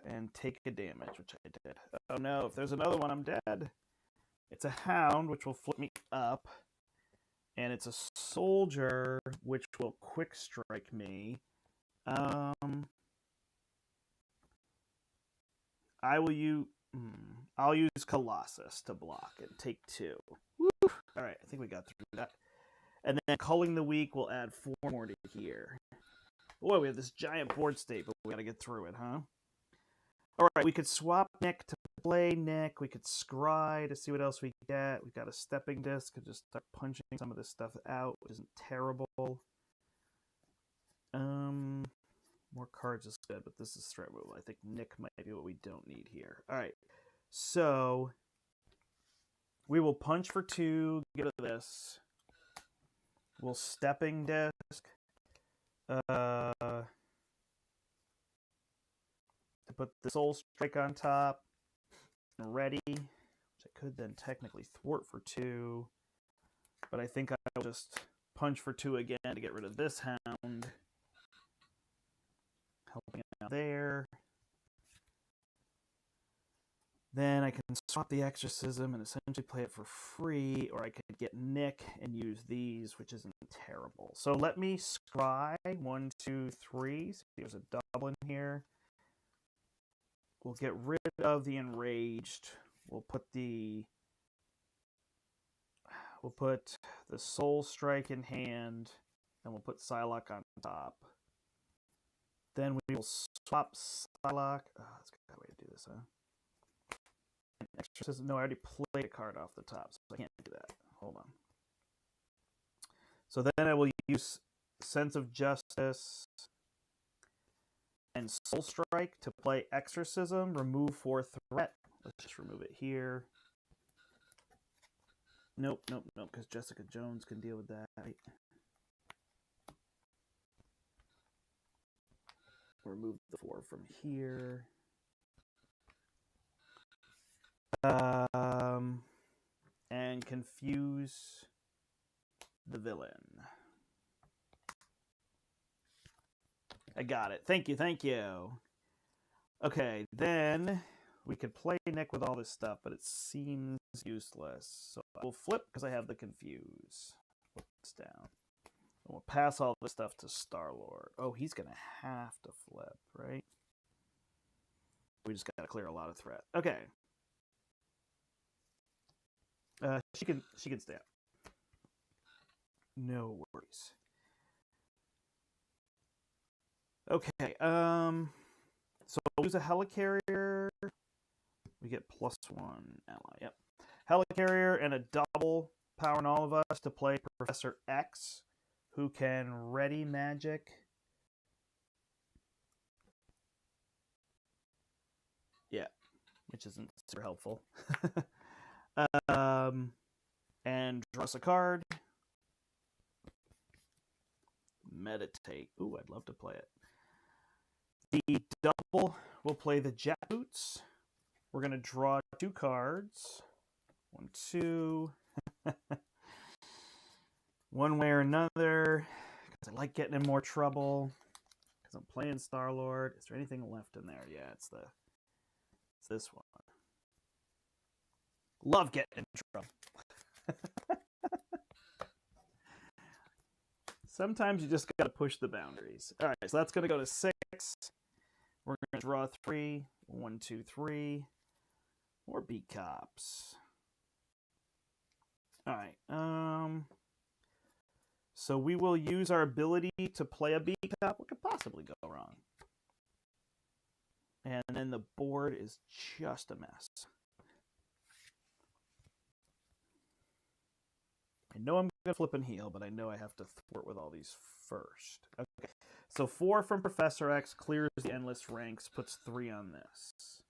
And take a damage, which I did. Oh no, if there's another one, I'm dead. It's a Hound, which will flip me up. And it's a Soldier, which will quick strike me. I'll use Colossus to block and take 2. Woo! All right, I think we got through that. And then Culling the Weak will add 4 more to here. Boy, we have this giant board state, but we got to get through it, huh? All right, we could swap Nick to play Nick. We could scry to see what else we get. We've got a stepping disc. Could just start punching some of this stuff out, which isn't terrible. More cards is good, but this is threat removal. I think Nick might be what we don't need here. All right, so we will punch for 2. Get rid of this. We'll stepping disc. To put the Soul Strike on top. Ready. Which I could then technically thwart for 2. But I think I'll just punch for 2 again to get rid of this Hound. Helping out there. Then I can swap the Exorcism and essentially play it for free, or I could get Nick and use these, which isn't terrible. So let me scry. 1, 2, 3. So there's a double in here. We'll get rid of the Enraged. We'll put the Soul Strike in hand, and we'll put Psylocke on top. Then we will swap Psylocke. Oh, that's a good way to do this, huh? Exorcism. No, I already played a card off the top, so I can't do that. Hold on. So then I will use Sense of Justice and Soul Strike to play Exorcism. Remove 4 threat. Let's just remove it here. Nope, because Jessica Jones can deal with that. remove the 4 from here. And confuse the villain. I got it. Thank you, thank you. Okay, then we could play Nick with all this stuff, but it seems useless. So I will flip because I have the confuse. Put this down. And we'll pass all this stuff to Star-Lord. Oh, he's going to have to flip, right? We just got to clear a lot of threat. Okay. She can stay up. No worries. Okay. So we'll use a helicarrier. We get +1 ally. Yep. Helicarrier and a double power on all of us to play Professor X, who can ready magic. Yeah, which isn't super helpful. And draw us a card. Meditate. Ooh, I'd love to play it. The double will play the Jet Boots. We're going to draw 2 cards. 1, 2. One way or another, because I like getting in more trouble. Because I'm playing Star-Lord. Is there anything left in there? Yeah, it's this one. Love getting in trouble. Sometimes you just got to push the boundaries. All right, so that's going to go to 6. We're going to draw 3. 1, 2, 3. More beat cops. All right. So we will use our ability to play a beat cop. What could possibly go wrong? And then the board is just a mess. I know I'm going to flip and heal, but I know I have to thwart with all these first. Okay. So 4 from Professor X clears the endless ranks, puts 3 on this.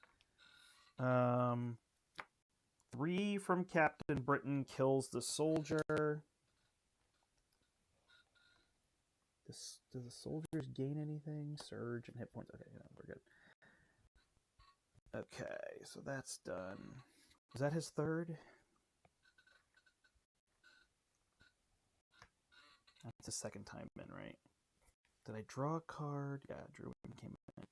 3 from Captain Britain kills the soldier. Do the soldiers gain anything? Surge and hit points. Okay, yeah, we're good. Okay, so that's done. Is that his 3rd? That's the 2nd time in, right? Did I draw a card? Yeah, drew and came in.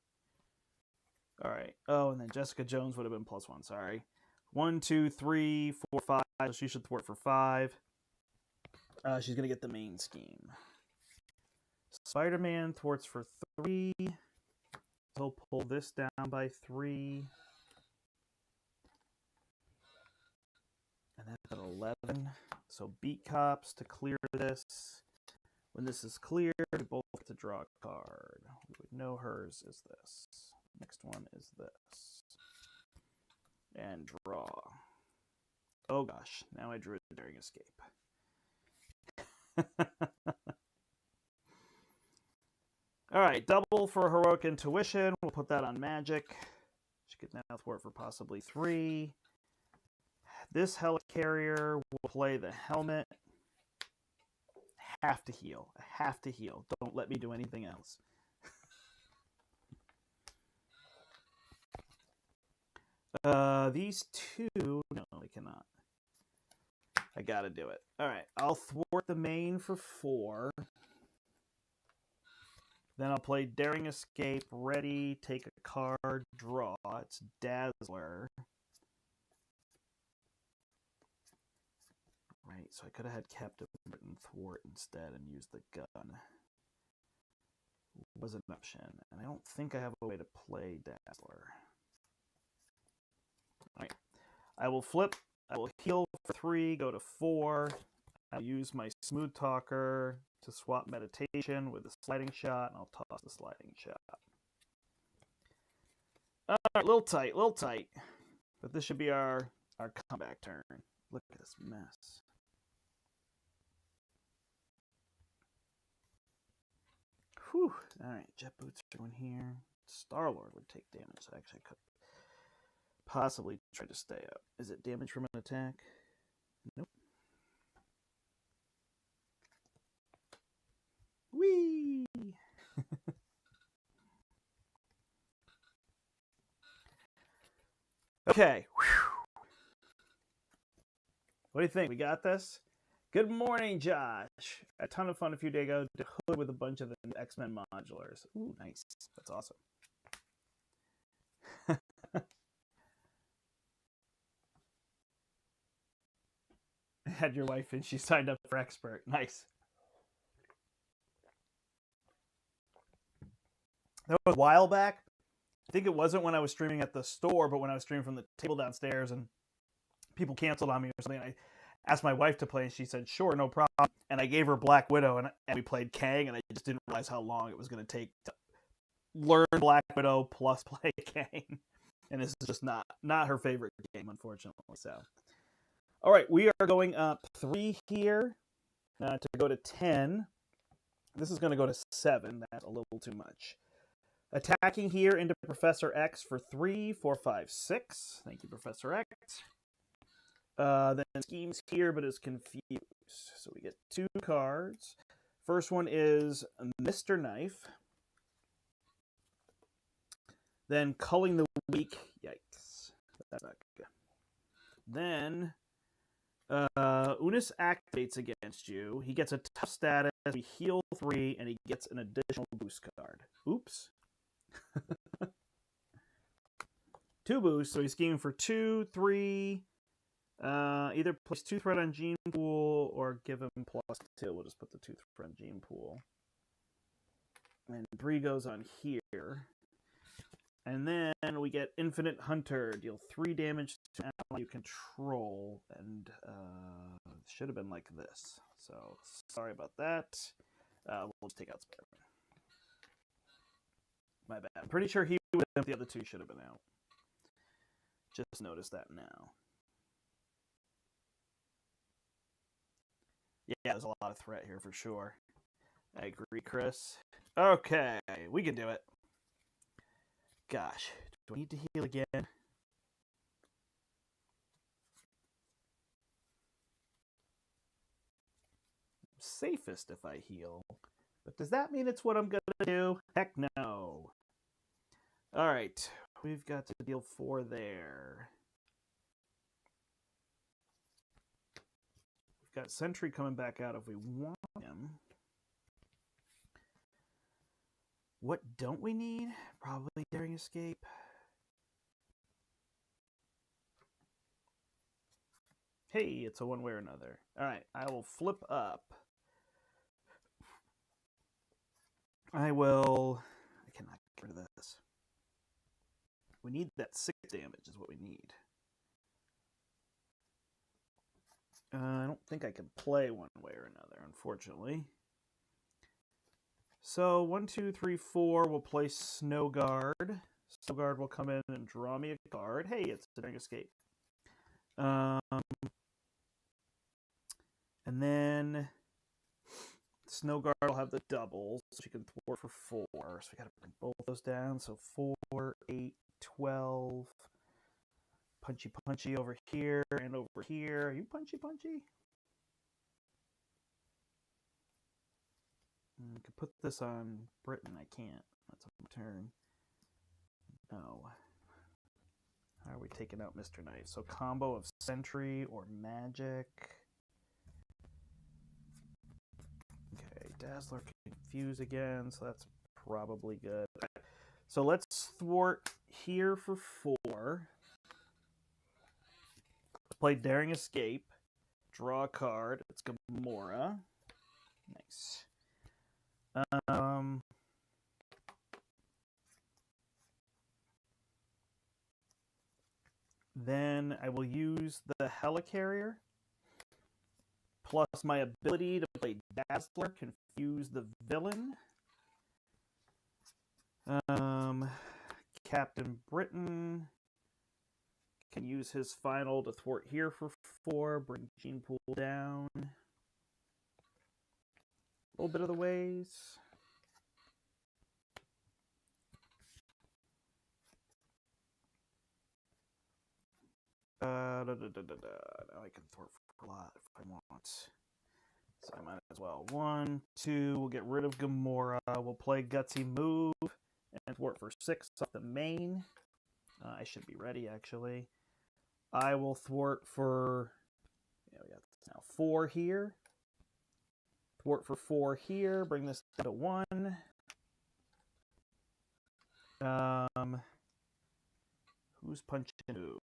All right. Oh, and then Jessica Jones would have been +1. Sorry. 1, 2, 3, 4, 5. So she should thwart for 5. She's going to get the main scheme. Spider-Man thwarts for 3. He'll pull this down by 3. And that's at 11. So beat cops to clear this. When this is cleared, we both have to draw a card. We would know hers is this. Next one is this. And draw. Oh gosh, now I drew a daring escape. Alright, double for heroic intuition. We'll put that on Magik. She could now thwart for possibly 3. This helicarrier will play the helmet. Have to heal. I have to heal. Don't let me do anything else. These 2, no, I cannot. I gotta do it. Alright, I'll thwart the main for 4. Then I'll play Daring Escape, ready, take a card, draw. It's Dazzler. Right, so I could have had Captain Britain thwart instead and used the gun. Was an option, and I don't think I have a way to play Dazzler. Alright, I will flip. I will heal for 3, go to 4. I'll use my Smooth Talker to swap Meditation with a sliding shot, and I'll toss the sliding shot. Alright, little tight. But this should be our comeback turn. Look at this mess. Whew. Alright, Jet Boots are going here. Star-Lord would take damage, so actually I could possibly try to stay up. Is it damage from an attack? Nope. Whee! Okay. What do you think? We got this? Good morning, Josh. A ton of fun a few days ago to hood with a bunch of the X-Men modulars. Ooh, nice. That's awesome. I had your wife and she signed up for expert. Nice. That was a while back. I think it wasn't when I was streaming at the store, but when I was streaming from the table downstairs and people canceled on me or something. I asked my wife to play and she said, sure, no problem. And I gave her Black Widow and we played Kang, and I just didn't realize how long it was going to take to learn Black Widow plus play Kang. And this is just not her favorite game, unfortunately. So, all right, we are going up 3 here to go to 10. This is going to go to 7. That's a little too much. Attacking here into Professor X for 3, 4, 5, 6. Thank you, Professor X. Then schemes here, but is confused. So we get 2 cards. First one is Mr. Knife. Then Culling the Weak. Yikes. That's not good. Then Unis activates against you. He gets a tough status. We heal 3, and he gets an additional boost card. Oops. 2 boosts, so he's scheming for 2, 3. Either place 2 threat on Gene Pool or give him +2. We'll just put the 2 threat on Gene Pool. And 3 goes on here. And then we get Infinite Hunter. Deal 3 damage to an ally you control. And it should have been like this. So sorry about that. We'll just take out Spider-Man. My bad. I'm pretty sure he would have, the other 2 should have been out. Just noticed that now. Yeah, there's a lot of threat here for sure. I agree, Chris. Okay, we can do it. Gosh, do I need to heal again? Safest if I heal. But does that mean it's what I'm going to do? Heck no. Alright, we've got to deal 4 there. We've got Sentry coming back out if we want him. What don't we need? Probably Daring Escape. Hey, it's a one way or another. Alright, I will flip up. I cannot get rid of this. We need that 6 damage is what we need. I don't think I can play one way or another, unfortunately. So 1, 2, 3, 4. We'll play Snow Guard. Snow Guard will come in and draw me a card. Hey, it's Daring Escape. And then Snow Guard will have the doubles. So she can thwart for 4. So we got to bring both those down. So 4, 8, 12. Punchy over here and over here. Are you punchy? I could put this on Britain. I can't. That's a turn. No. How are we taking out Mr. Knight? So combo of Sentry or Magik. Okay, Dazzler can confuse again, so that's probably good. So let's thwart here for 4. Play Daring Escape. Draw a card. It's Gamora. Nice. Then I will use the Helicarrier. Plus my ability to play Dazzler, confuse the villain. Captain Britain can use his final to thwart here for 4. Bring Gene Pool down. A little bit of the ways. Now I can thwart for a lot if I want. So I might as well. 1, 2. We'll get rid of Gamora. We'll play Gutsy Move and thwart for 6 off the main. I should be ready, actually. I will thwart for... Yeah, we got this now. 4 here. Thwart for 4 here. Bring this down to 1. Who's punching who?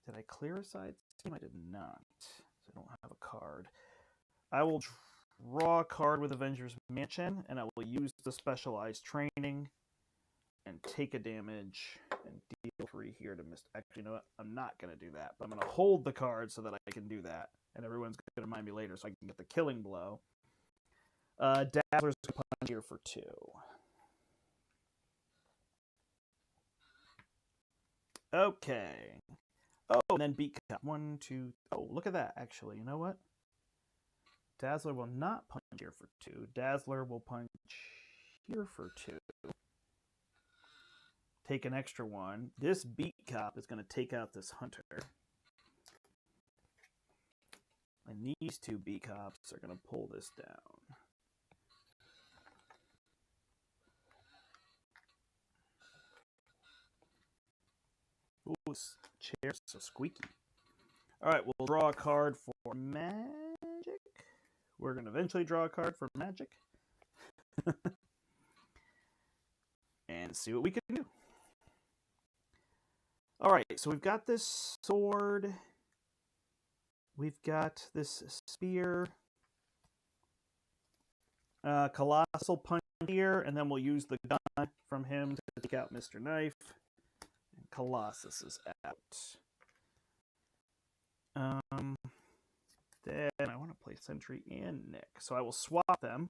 Did I clear a side team? I did not. So I don't have a card. I will draw a card with Avengers Mansion, and I will use the specialized training and take a damage and deal 3 here to miss. Actually, you know what? I'm not going to do that, but I'm going to hold the card so that I can do that, and everyone's going to remind me later so I can get the killing blow. Dazzler's going to punch here for 2. Okay. Oh, and then beat cap. 1, 2. Oh, look at that, actually. You know what? Dazzler will not punch here for 2. Dazzler will punch here for 2. Take an extra 1. This beat cop is going to take out this hunter. And these 2 beat cops are going to pull this down. Ooh, this chair's so squeaky. Alright, we'll draw a card for Magik. We're going to eventually draw a card for Magik. And see what we can do. Alright, so we've got this sword. We've got this spear. Colossal punch here, and then we'll use the gun from him to take out Mr. Knife. And Colossus is out. Then I want to play Sentry and Nick, so I will swap them.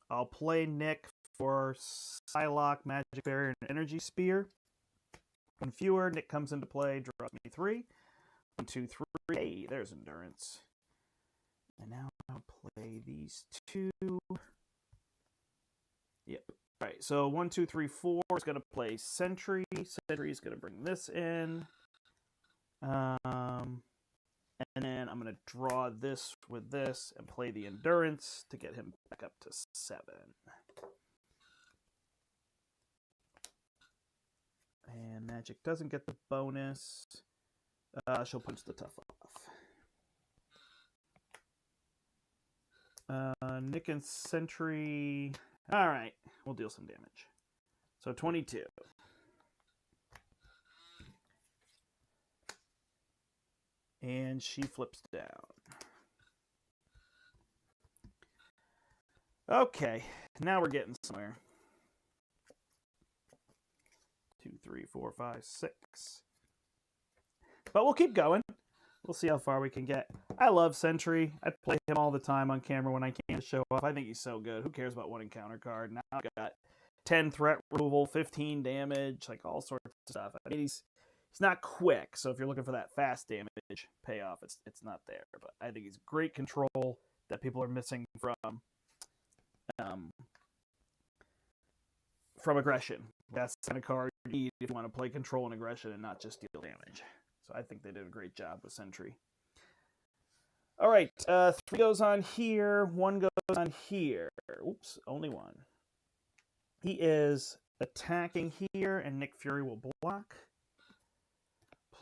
I'll play Nick for Psylocke, Magic Barrier, and Energy Spear. 1 fewer, Nick comes into play, draws me 3. 1, 2, 3. Hey, there's Endurance. And now I'll play these 2. Yep. Alright, so 1, 2, 3, 4 is going to play Sentry. Sentry is going to bring this in. And then I'm going to draw this with this and play the Endurance to get him back up to 7. And Magik doesn't get the bonus. She'll punch the tough off. Nick and Sentry. Alright, we'll deal some damage. So 22. And she flips down. Okay, now we're getting somewhere. 2, 3, 4, 5, 6. But we'll keep going. We'll see how far we can get. I love Sentry. I play him all the time on camera when I can't show off. I think he's so good. Who cares about 1 encounter card? Now I've got 10 threat removal, 15 damage, like all sorts of stuff. I mean, he's not quick, so if you're looking for that fast damage payoff, it's not there. But I think he's great control that people are missing from aggression. That's the kind of card you need if you want to play control and aggression and not just deal damage. So I think they did a great job with Sentry. All right, 3 goes on here, 1 goes on here. Oops, only 1. He is attacking here, and Nick Fury will block.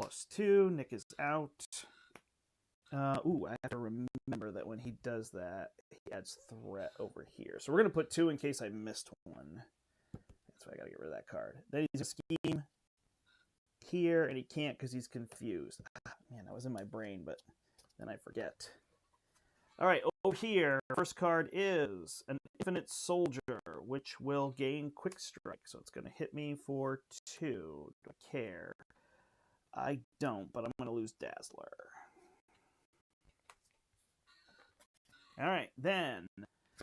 +2, Nick is out. Ooh, I have to remember that when he does that, he adds threat over here. So we're going to put 2 in case I missed 1. That's why I got to get rid of that card. Then he's a scheme here, and he can't because he's confused. Man, that was in my brain, but then I forget. All right, over here, first card is an Infinite Soldier, which will gain Quick Strike. So it's going to hit me for 2. Do I care? I don't, but I'm going to lose Dazzler. All right, then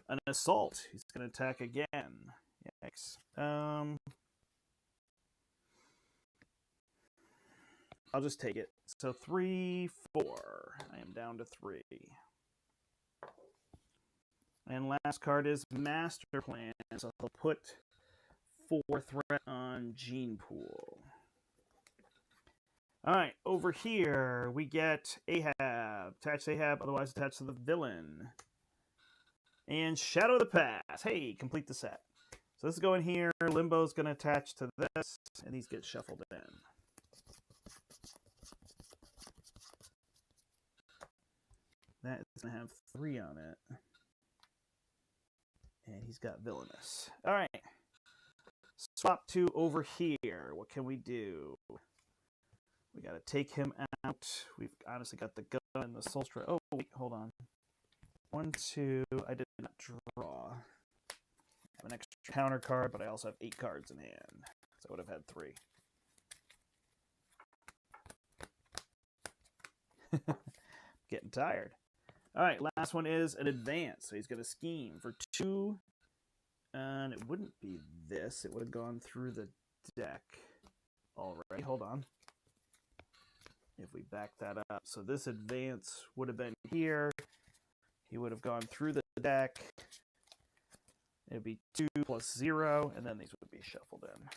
an Assault. He's going to attack again. Yikes. I'll just take it. So 3, 4. I am down to 3. And last card is Master Plan. So I'll put 4 threat on Gene Pool. All right, over here we get Ahab. Attach Ahab, otherwise attached to the villain. And Shadow of the Past. Hey, complete the set. So this is going here. Limbo's going to attach to this, and these get shuffled in. That is going to have 3 on it. And he's got Villainous. All right. Swap to over here. What can we do? We got to take him out. We've honestly got the gun and the soul strike. Oh, wait, hold on. 1, 2. I did not draw. I have an extra counter card, but I also have 8 cards in hand. So I would have had 3. Getting tired. All right, last one is an advance. So he's going to scheme for 2. And it wouldn't be this. It would have gone through the deck already. Hold on. If we back that up. So this advance would have been here. He would have gone through the deck. It would be 2 plus 0, and then these would be shuffled in.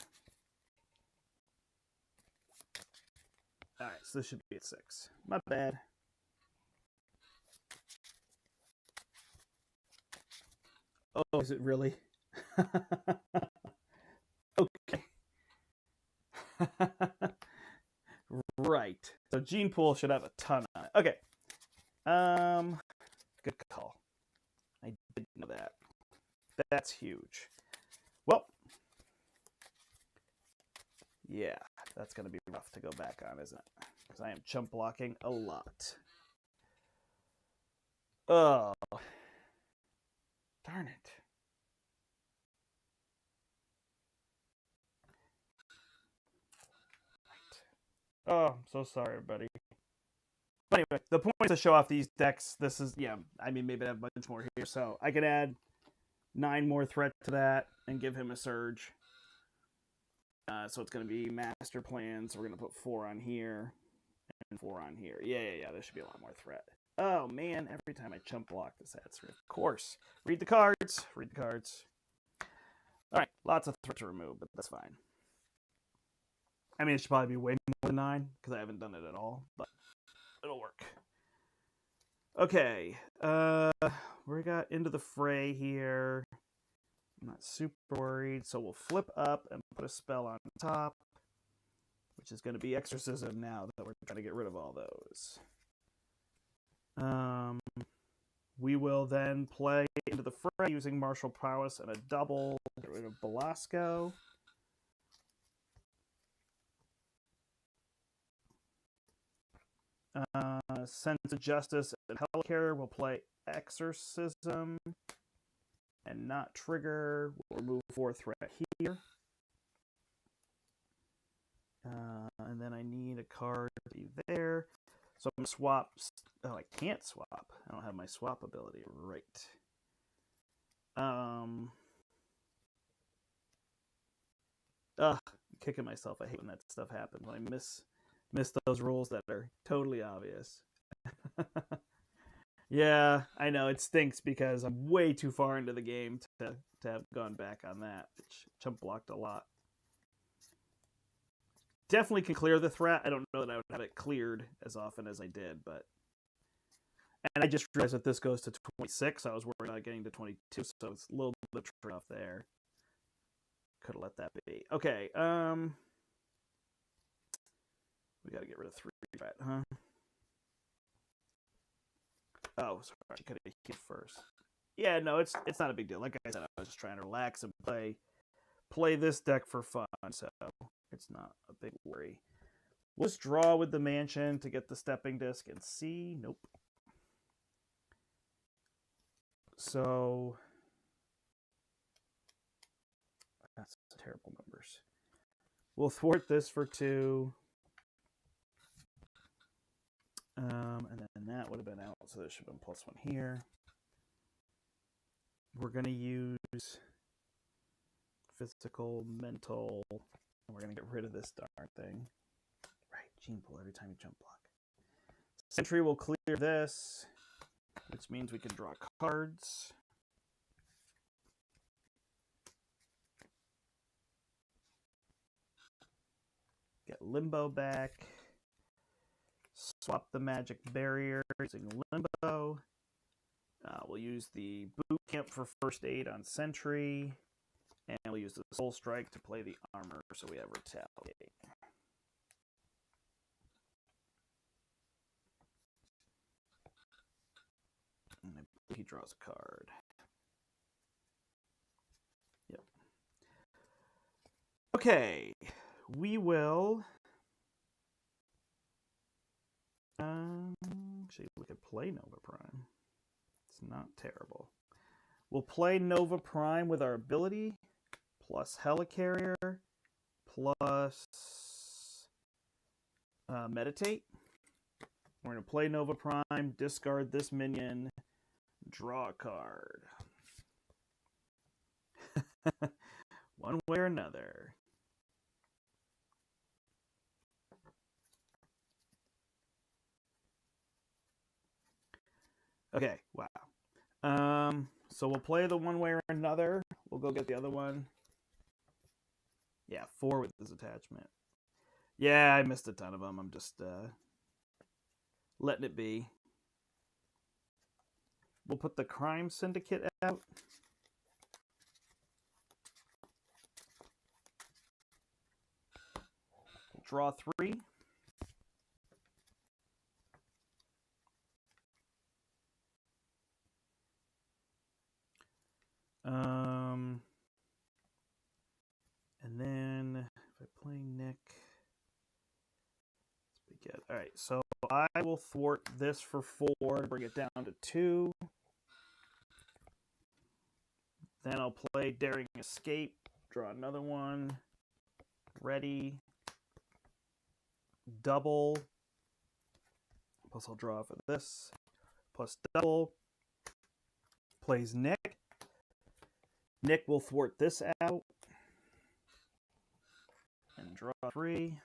All right, so this should be at 6. My bad. Oh, is it really? Okay. Right. So Gene Pool should have a ton on it. Okay. Good call. I didn't know that. That's huge. Well, yeah, that's going to be rough to go back on, isn't it? Because I am chump blocking a lot. Oh, darn it. Oh, I'm so sorry, everybody. But anyway, the point is to show off these decks. This is, yeah, I mean, maybe I have a bunch more here. So I could add 9 more threat to that and give him a surge. So it's going to be master plan. So we're going to put 4 on here and 4 on here. Yeah. There should be a lot more threat. Oh, man. Every time I chump block this adds 3. Of course. Read the cards. Read the cards. All right. Lots of threat to remove, but that's fine. I mean, it should probably be way more than 9 because I haven't done it at all, but it'll work. Okay. We got into the fray here. I'm not super worried. So we'll flip up and put a spell on top, which is going to be Exorcism now that we're trying to get rid of all those. We will then play into the fray using Martial Prowess and a double. Get rid of Belasco. Sense of Justice and Hellcare will play Exorcism and not trigger. We'll remove 4 threat here. And then I need a card to be there. So I'm going to swap. Oh, I can't swap. I don't have my swap ability. Right. I'm kicking myself. I hate when that stuff happens. When I miss those rules that are totally obvious. Yeah, I know it stinks because I'm way too far into the game to have gone back on that, which chump blocked a lot. Definitely can clear the threat. I don't know that I would have it cleared as often as I did, but and I just realized that this goes to 26. I was worried about getting to 22, so it's a little bit of trade off there. Could have let that be. Okay, we got to get rid of 3 threat, huh? Oh, sorry, I could have hit first. Yeah, no, it's not a big deal. Like I said, I was just trying to relax and play this deck for fun, so it's not a big worry. We'll just draw with the Mansion to get the Stepping Disc and see. Nope. So that's terrible numbers. We'll thwart this for 2. And then that would have been out, so there should have been +1 here. We're going to use physical, mental, and we're going to get rid of this darn thing. Right, Gene Pool every time you jump block. Sentry will clear this, which means we can draw cards. Get Limbo back. Swap the magic barrier using Limbo. We'll use the boot camp for first aid on Sentry. And we'll use the Soul Strike to play the armor, so we have Retaliate. And he draws a card. Yep. Okay, we will... actually, we could play Nova Prime. It's not terrible. We'll play Nova Prime with our ability, plus Helicarrier, plus Meditate. We're going to play Nova Prime, discard this minion, draw a card. One way or another. Okay, wow. So we'll play the one way or another. We'll go get the other one. Yeah, 4 with this attachment. Yeah, I missed a ton of them. I'm just letting it be. We'll put the Crime Syndicate out. We'll draw 3. And then if I play Nick, let's be good. All right, so I will thwart this for 4 to bring it down to 2. Then I'll play Daring Escape, draw another one, ready, double, plus I'll draw for this, plus double, plays Nick. Nick will thwart this out and draw 3.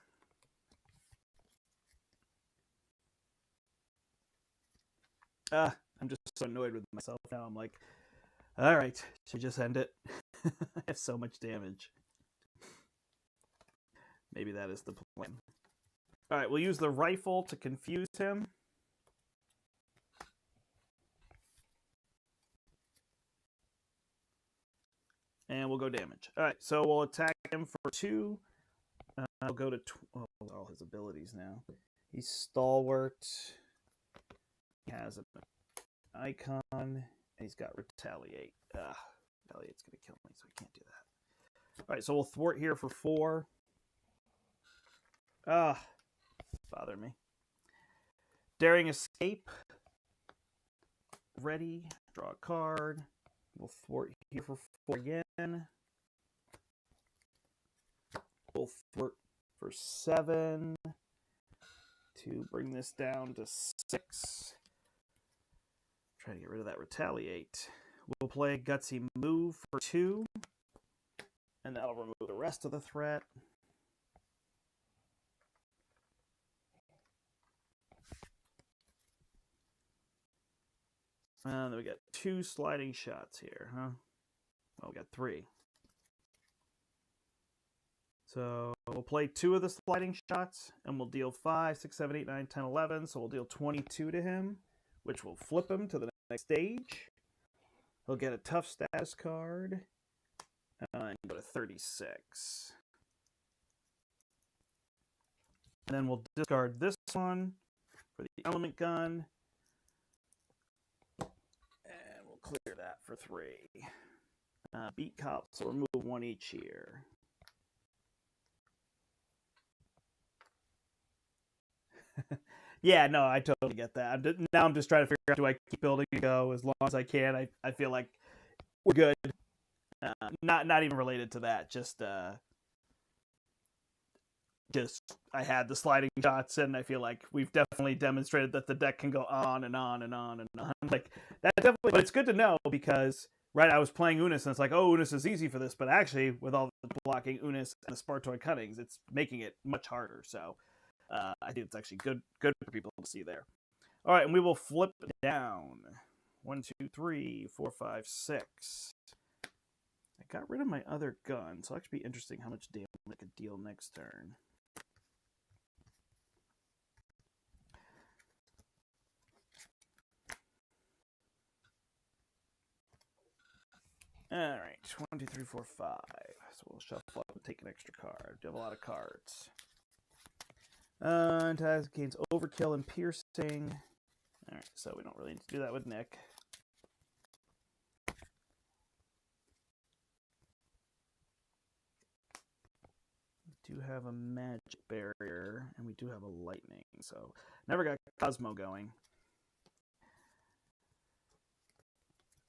I'm just so annoyed with myself now. I'm like, all right, should just end it. I have so much damage. Maybe that is the plan. All right, we'll use the rifle to confuse him. And we'll go damage. All right, so we'll attack him for 2. I'll go to all his abilities now. He's Stalwart. He has an icon, and he's got Retaliate. Retaliate's going to kill me, so I can't do that. All right, so we'll thwart here for 4. Bother me. Daring Escape. Ready. Draw a card. We'll thwart here for 4 again. We'll thwart for 7 to bring this down to 6. Try to get rid of that Retaliate. We'll play Gutsy Move for 2, and that'll remove the rest of the threat. And then we got 2 sliding shots here, huh? Well, we got 3. So we'll play 2 of the sliding shots, and we'll deal 5, 6, 7, 8, 9, 10, 11. So we'll deal 22 to him, which will flip him to the next stage. He'll get a tough status card, and go to 36. And then we'll discard this one for the element gun. And we'll clear that for 3. Beat cops, so remove 1 each here. Yeah, no, I totally get that. Now I'm just trying to figure out, do I keep building and go as long as I can? I feel like we're good. Not even related to that. Just I had the sliding shots, and I feel like we've definitely demonstrated that the deck can go on and on and on and on. Like that definitely, but it's good to know because right, I was playing Unis, and it's like, oh, Unis is easy for this, but actually, with all the blocking Unis and the Spartoid Cuttings, it's making it much harder. So I think it's actually good for people to see there. All right, and we will flip down. 1, 2, 3, 4, 5, 6. I got rid of my other gun, so it'll actually be interesting how much damage I could deal next turn. Alright, 1, 2, 3, 4, 5. So we'll shuffle up and take an extra card. We have a lot of cards. Antagonist gains overkill and piercing. Alright, so we don't really need to do that with Nick. We do have a magic barrier, and we do have a lightning, so never got Cosmo going.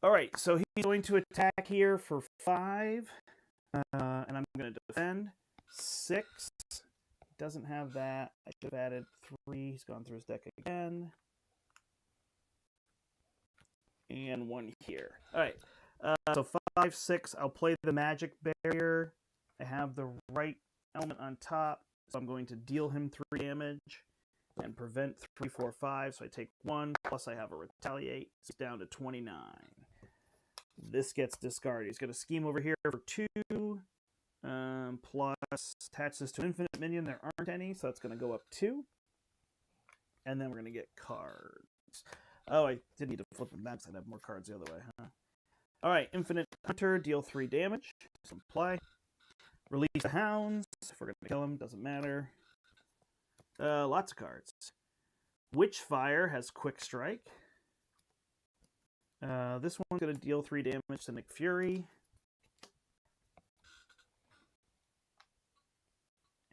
Alright, so he's going to attack here for 5, and I'm going to defend 6. Doesn't have that. I should have added 3. He's gone through his deck again. And 1 here. Alright, so 5, 6. I'll play the magic barrier. I have the right element on top, so I'm going to deal him 3 damage and prevent 3, 4, 5. So I take 1, plus I have a retaliate. It's down to 29. This gets discarded. He's going to scheme over here for 2, plus attach this to an infinite minion. There aren't any, so that's going to go up 2. And then we're going to get cards. Oh, I did need to flip them back so I'd have more cards the other way, huh? Alright, Infinite Hunter, deal 3 damage. Some play. Release the Hounds. If we're going to kill him, doesn't matter. Lots of cards. Witchfire has Quick Strike. This one's going to deal 3 damage to Nick Fury.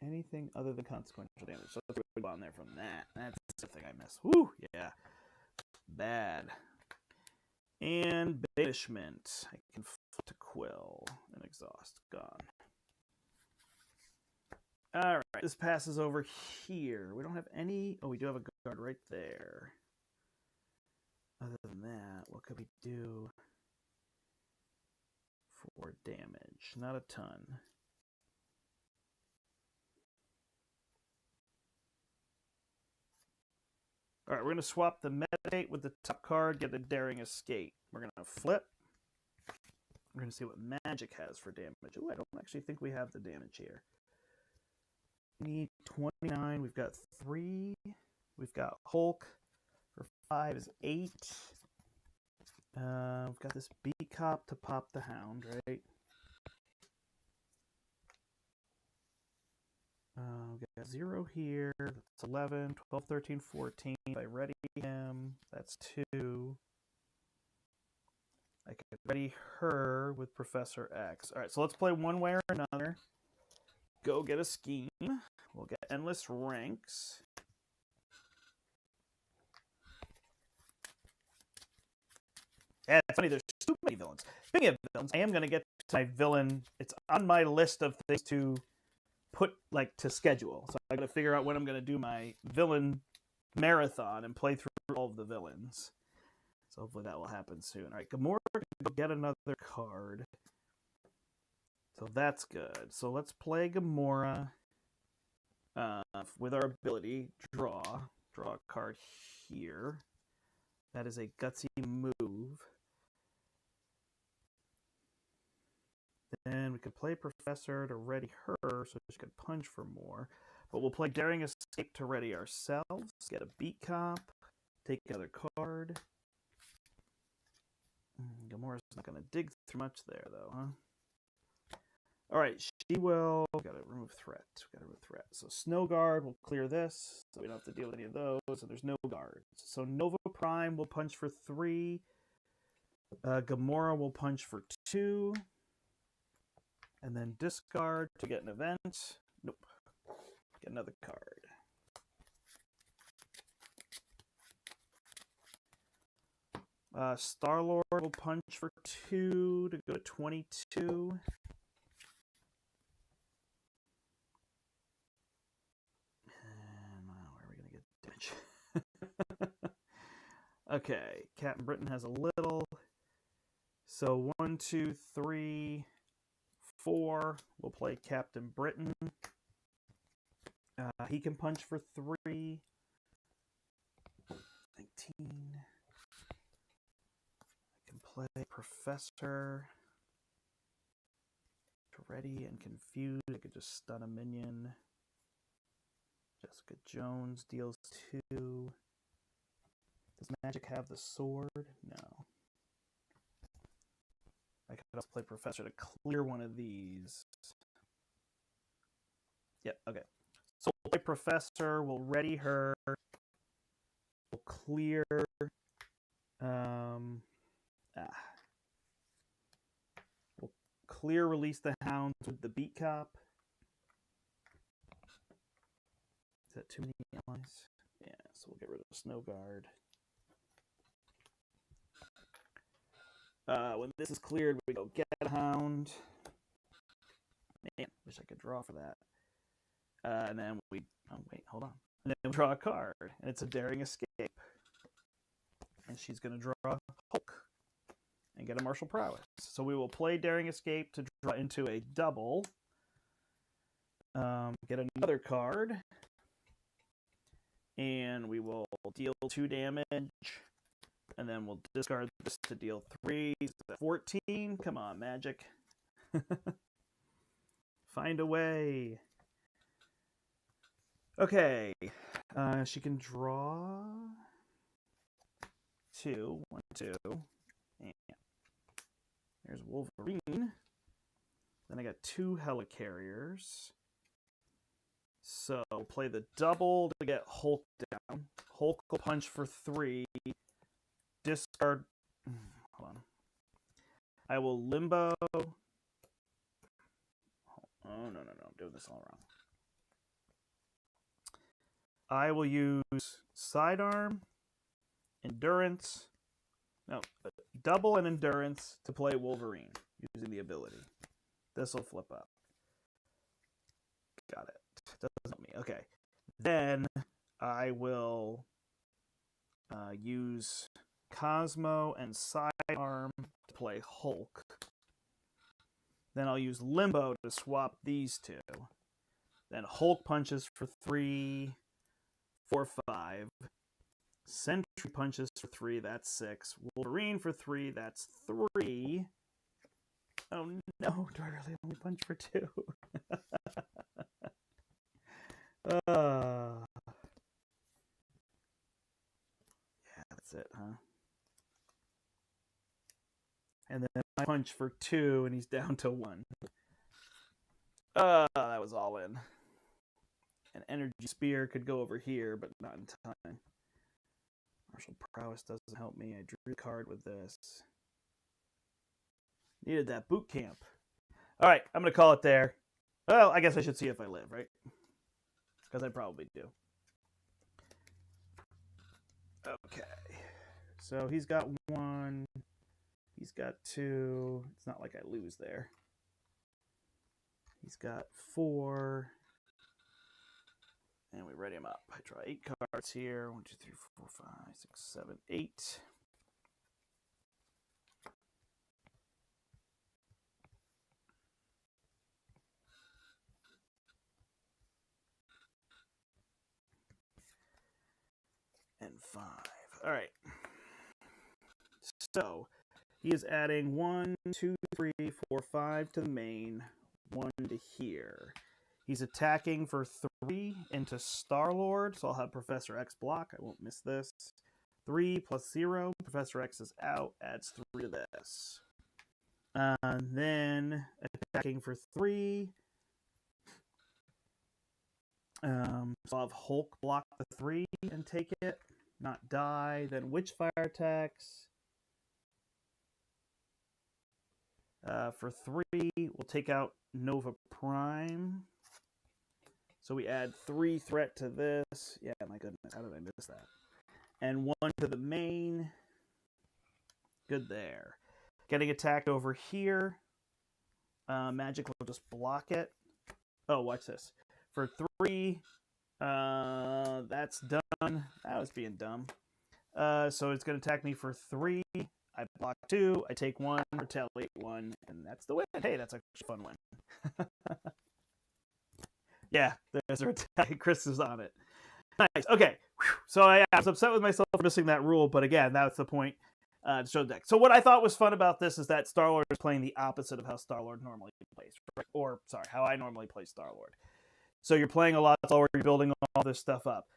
Anything other than consequential damage. So let's go on there from that. That's the thing I missed. Woo! Yeah. Bad. And Banishment. I can flip to Quill and Exhaust. Gone. Alright, this passes over here. We don't have any... Oh, we do have a guard right there. Other than that, what could we do for damage? Not a ton. Alright, we're going to swap the Meditate with the top card, get a Daring Escape. We're going to flip. We're going to see what Magik has for damage. Oh, I don't actually think we have the damage here. We need 29. We've got 3. We've got Hulk. For 5 is 8. We've got this Beat Cop to pop the Hound, right? We've got 0 here. That's 11, 12, 13, 14. If I ready him, that's 2. I can ready her with Professor X. All right, so let's play one way or another. Go get a scheme. We'll get endless ranks. Yeah, it's funny, there's too many villains. Speaking of villains, I am going to get to my villain. It's on my list of things to put, like, to schedule. So I got to figure out when I'm going to do my villain marathon and play through all of the villains. So hopefully that will happen soon. All right, Gamora can go get another card. So that's good. So let's play Gamora with our ability, draw a card here. That is a gutsy move. Then we could play Professor to ready her so she could punch for more. But we'll play Daring Escape to ready ourselves. Get a Beat Cop. Take another card. Gamora's not going to dig through much there, though, huh? Alright, she will... Gotta remove threat. So Snow Guard will clear this, so we don't have to deal with any of those, so there's no guards. So Nova Prime will punch for 3. Gamora will punch for 2. And then discard to get an event. Nope. Get another card. Star-Lord will punch for 2 to go to 22. And where are we going to get damage? Okay, Captain Britain has a little. So 1, 2, 3, 4. We'll play Captain Britain. He can punch for 3. 19. I can play Professor to ready and confuse. I could just stun a minion. Jessica Jones deals 2. Does Magik have the sword? No. I could also play Professor to clear one of these. Yep, okay. So we'll play Professor, we'll ready her, we'll clear, we'll clear release the hounds with the beat cop. Is that too many allies? Yeah, so we'll get rid of Snow Guard. When this is cleared, we go get a hound. Man, wish I could draw for that. And then we, oh wait, hold on. And then we draw a card, and it's a Daring Escape. And she's going to draw Hulk and get a Martial Prowess. So we will play Daring Escape to draw into a double. Get another card. And we will deal 2 damage. And then we'll discard this to deal 3. 14. Come on, Magic. Find a way. Okay. She can draw 2. 1, 2. And there's Wolverine. Then I got 2 Helicarriers. So play the double to get Hulk down. Hulk will punch for 3. Discard. Hold on. I will limbo. Oh, no. I'm doing this all wrong. I will use Sidearm, Endurance. No, double and Endurance to play Wolverine using the ability. This will flip up. Got it. Doesn't help me. Okay. Then I will use Cosmo and Sidearm to play Hulk. Then I'll use Limbo to swap these 2. Then Hulk punches for 3, 4, 5. Sentry punches for 3, that's 6. Wolverine for 3, that's 3. Oh no, do I really only punch for 2? Yeah, that's it, huh? And then I punch for 2, and he's down to 1. That was all in. An Energy Spear could go over here, but not in time. Martial Prowess doesn't help me. I drew a card with this. Needed that boot camp. All right, I'm going to call it there. Well, I guess I should see if I live, right? Because I probably do. Okay. So he's got 1. He's got 2. It's not like I lose there. He's got 4. And we ready him up. I draw 8 cards here. 1, 2, 3, 4, 5, 6, 7, 8. And 5. All right. So he is adding 1, 2, 3, 4, 5 to the main, 1 to here. He's attacking for 3 into Star-Lord, so I'll have Professor X block. I won't miss this. 3 plus 0. Professor X is out. Adds 3 to this. Then attacking for 3. So I'll have Hulk block the 3 and take it. Not die. Then Witchfire attacks. For 3, we'll take out Nova Prime. So we add 3 threat to this. Yeah, my goodness, how did I miss that? And 1 to the main. Good there. Getting attacked over here. Magik will just block it. Oh, watch this. For 3, that's done. That was being dumb. So it's going to attack me for 3. I block 2. I take 1, retaliate 1, and that's the win. Hey, that's a fun win. Yeah, there's our attack. Chris is on it. Nice. Okay. So I was upset with myself for missing that rule, but again, that's the point to show the deck. So what I thought was fun about this is that Star-Lord is playing the opposite of how Star-Lord normally plays. Right? Or, sorry, how I normally play Star-Lord. So you're playing a lot slower, you're building all this stuff up.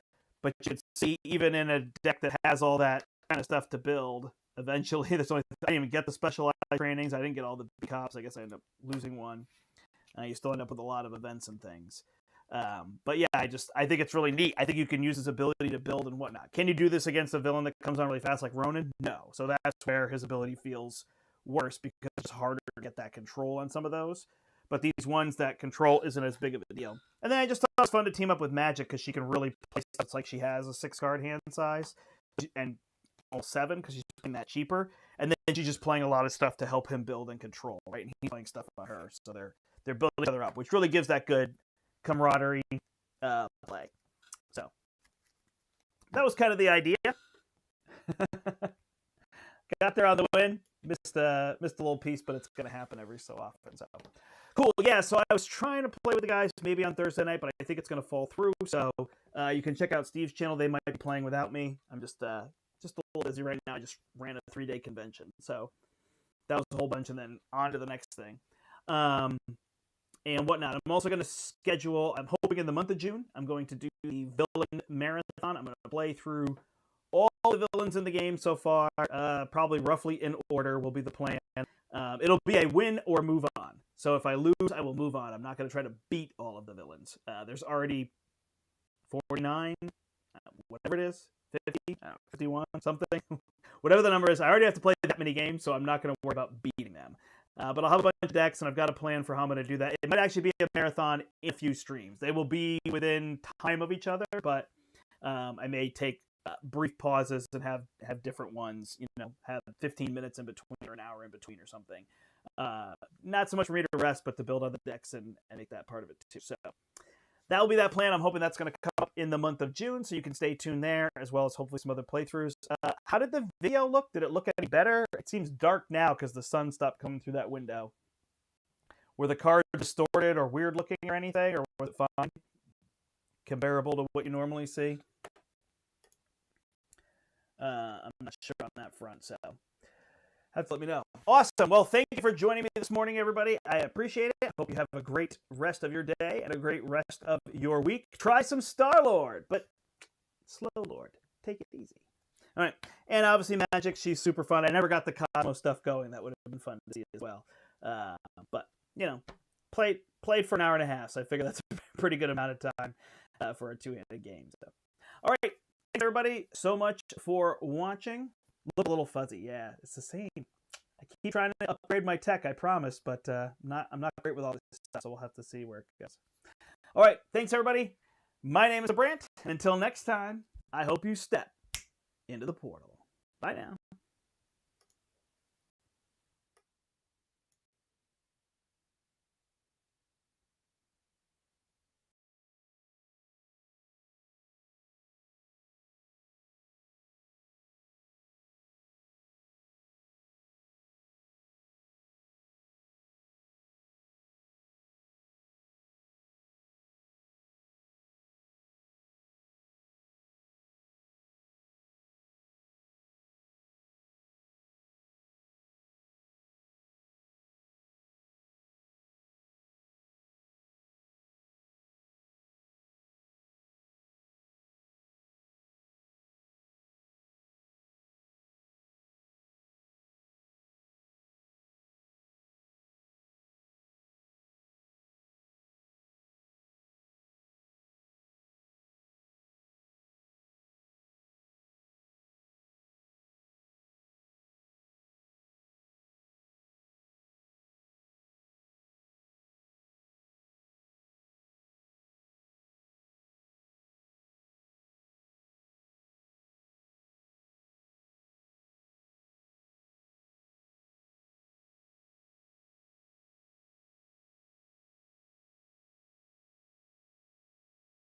But you can see, even in a deck that has all that kind of stuff to build, eventually. I didn't even get the specialized trainings. I didn't get all the cops. I guess I ended up losing one. You still end up with a lot of events and things. But yeah, I think it's really neat. I think you can use his ability to build and whatnot. Can you do this against a villain that comes on really fast like Ronan? No. So that's where his ability feels worse, because it's harder to get that control on some of those. But these ones that control isn't as big of a deal. And then I just thought it was fun to team up with Magik, because she can really play stuff. It's like she has a 6-card hand size and almost 7, because she's playing that cheaper. And then she's just playing a lot of stuff to help him build and control, right? And he's playing stuff on her. So they're building each other up, which really gives that good camaraderie play. So that was kind of the idea. Got there on the win. Missed a little piece, but it's going to happen every so often. So cool. Yeah, so I was trying to play with the guys maybe on Thursday night, but I think it's going to fall through. So you can check out Steve's channel. They might be playing without me. I'm just a little busy right now. I just ran a 3-day convention. So that was a whole bunch, and then on to the next thing. And whatnot. I'm also going to schedule, I'm hoping in the month of June, I'm going to do the villain marathon. I'm going to play through all the villains in the game so far, probably roughly in order will be the plan. It'll be a win or move on. So if I lose, I will move on. I'm not going to try to beat all of the villains. There's already 49, whatever it is, 50, 51, something. Whatever the number is, I already have to play that many games, so I'm not going to worry about beating them. But I'll have a bunch of decks, and I've got a plan for how I'm going to do that. It might actually be a marathon in a few streams. They will be within time of each other, but I may take brief pauses and have different ones, have 15 minutes in between or an hour in between or something. Not so much for me to rest, but to build other decks and make that part of it too. So that will be that plan. I'm hoping that's going to come up in the month of June, so you can stay tuned there, as well as hopefully some other playthroughs. How did the video look? Did it look any better? It seems dark now because the sun stopped coming through that window. Were the cards distorted or weird looking or anything, or was it fine? Comparable to what you normally see? I'm not sure on that front, so have to let me know. Awesome. Well, thank you for joining me this morning, everybody. I appreciate it. Hope you have a great rest of your day and a great rest of your week. Try some Star-Lord, but slow Lord. Take it easy. All right. And obviously Magik, she's super fun. I never got the Cosmo stuff going. That would have been fun to see as well. But, played for an hour and a half, so I figure that's a pretty good amount of time for a two-handed game. So. All right. Thanks, everybody, so much for watching. Look a little fuzzy. Yeah, it's the same. I keep trying to upgrade my tech, I promise, but I'm not great with all this stuff, so we'll have to see where it goes. All right. Thanks, everybody. My name is Brandt. And until next time, I hope you step into the portal. Bye now.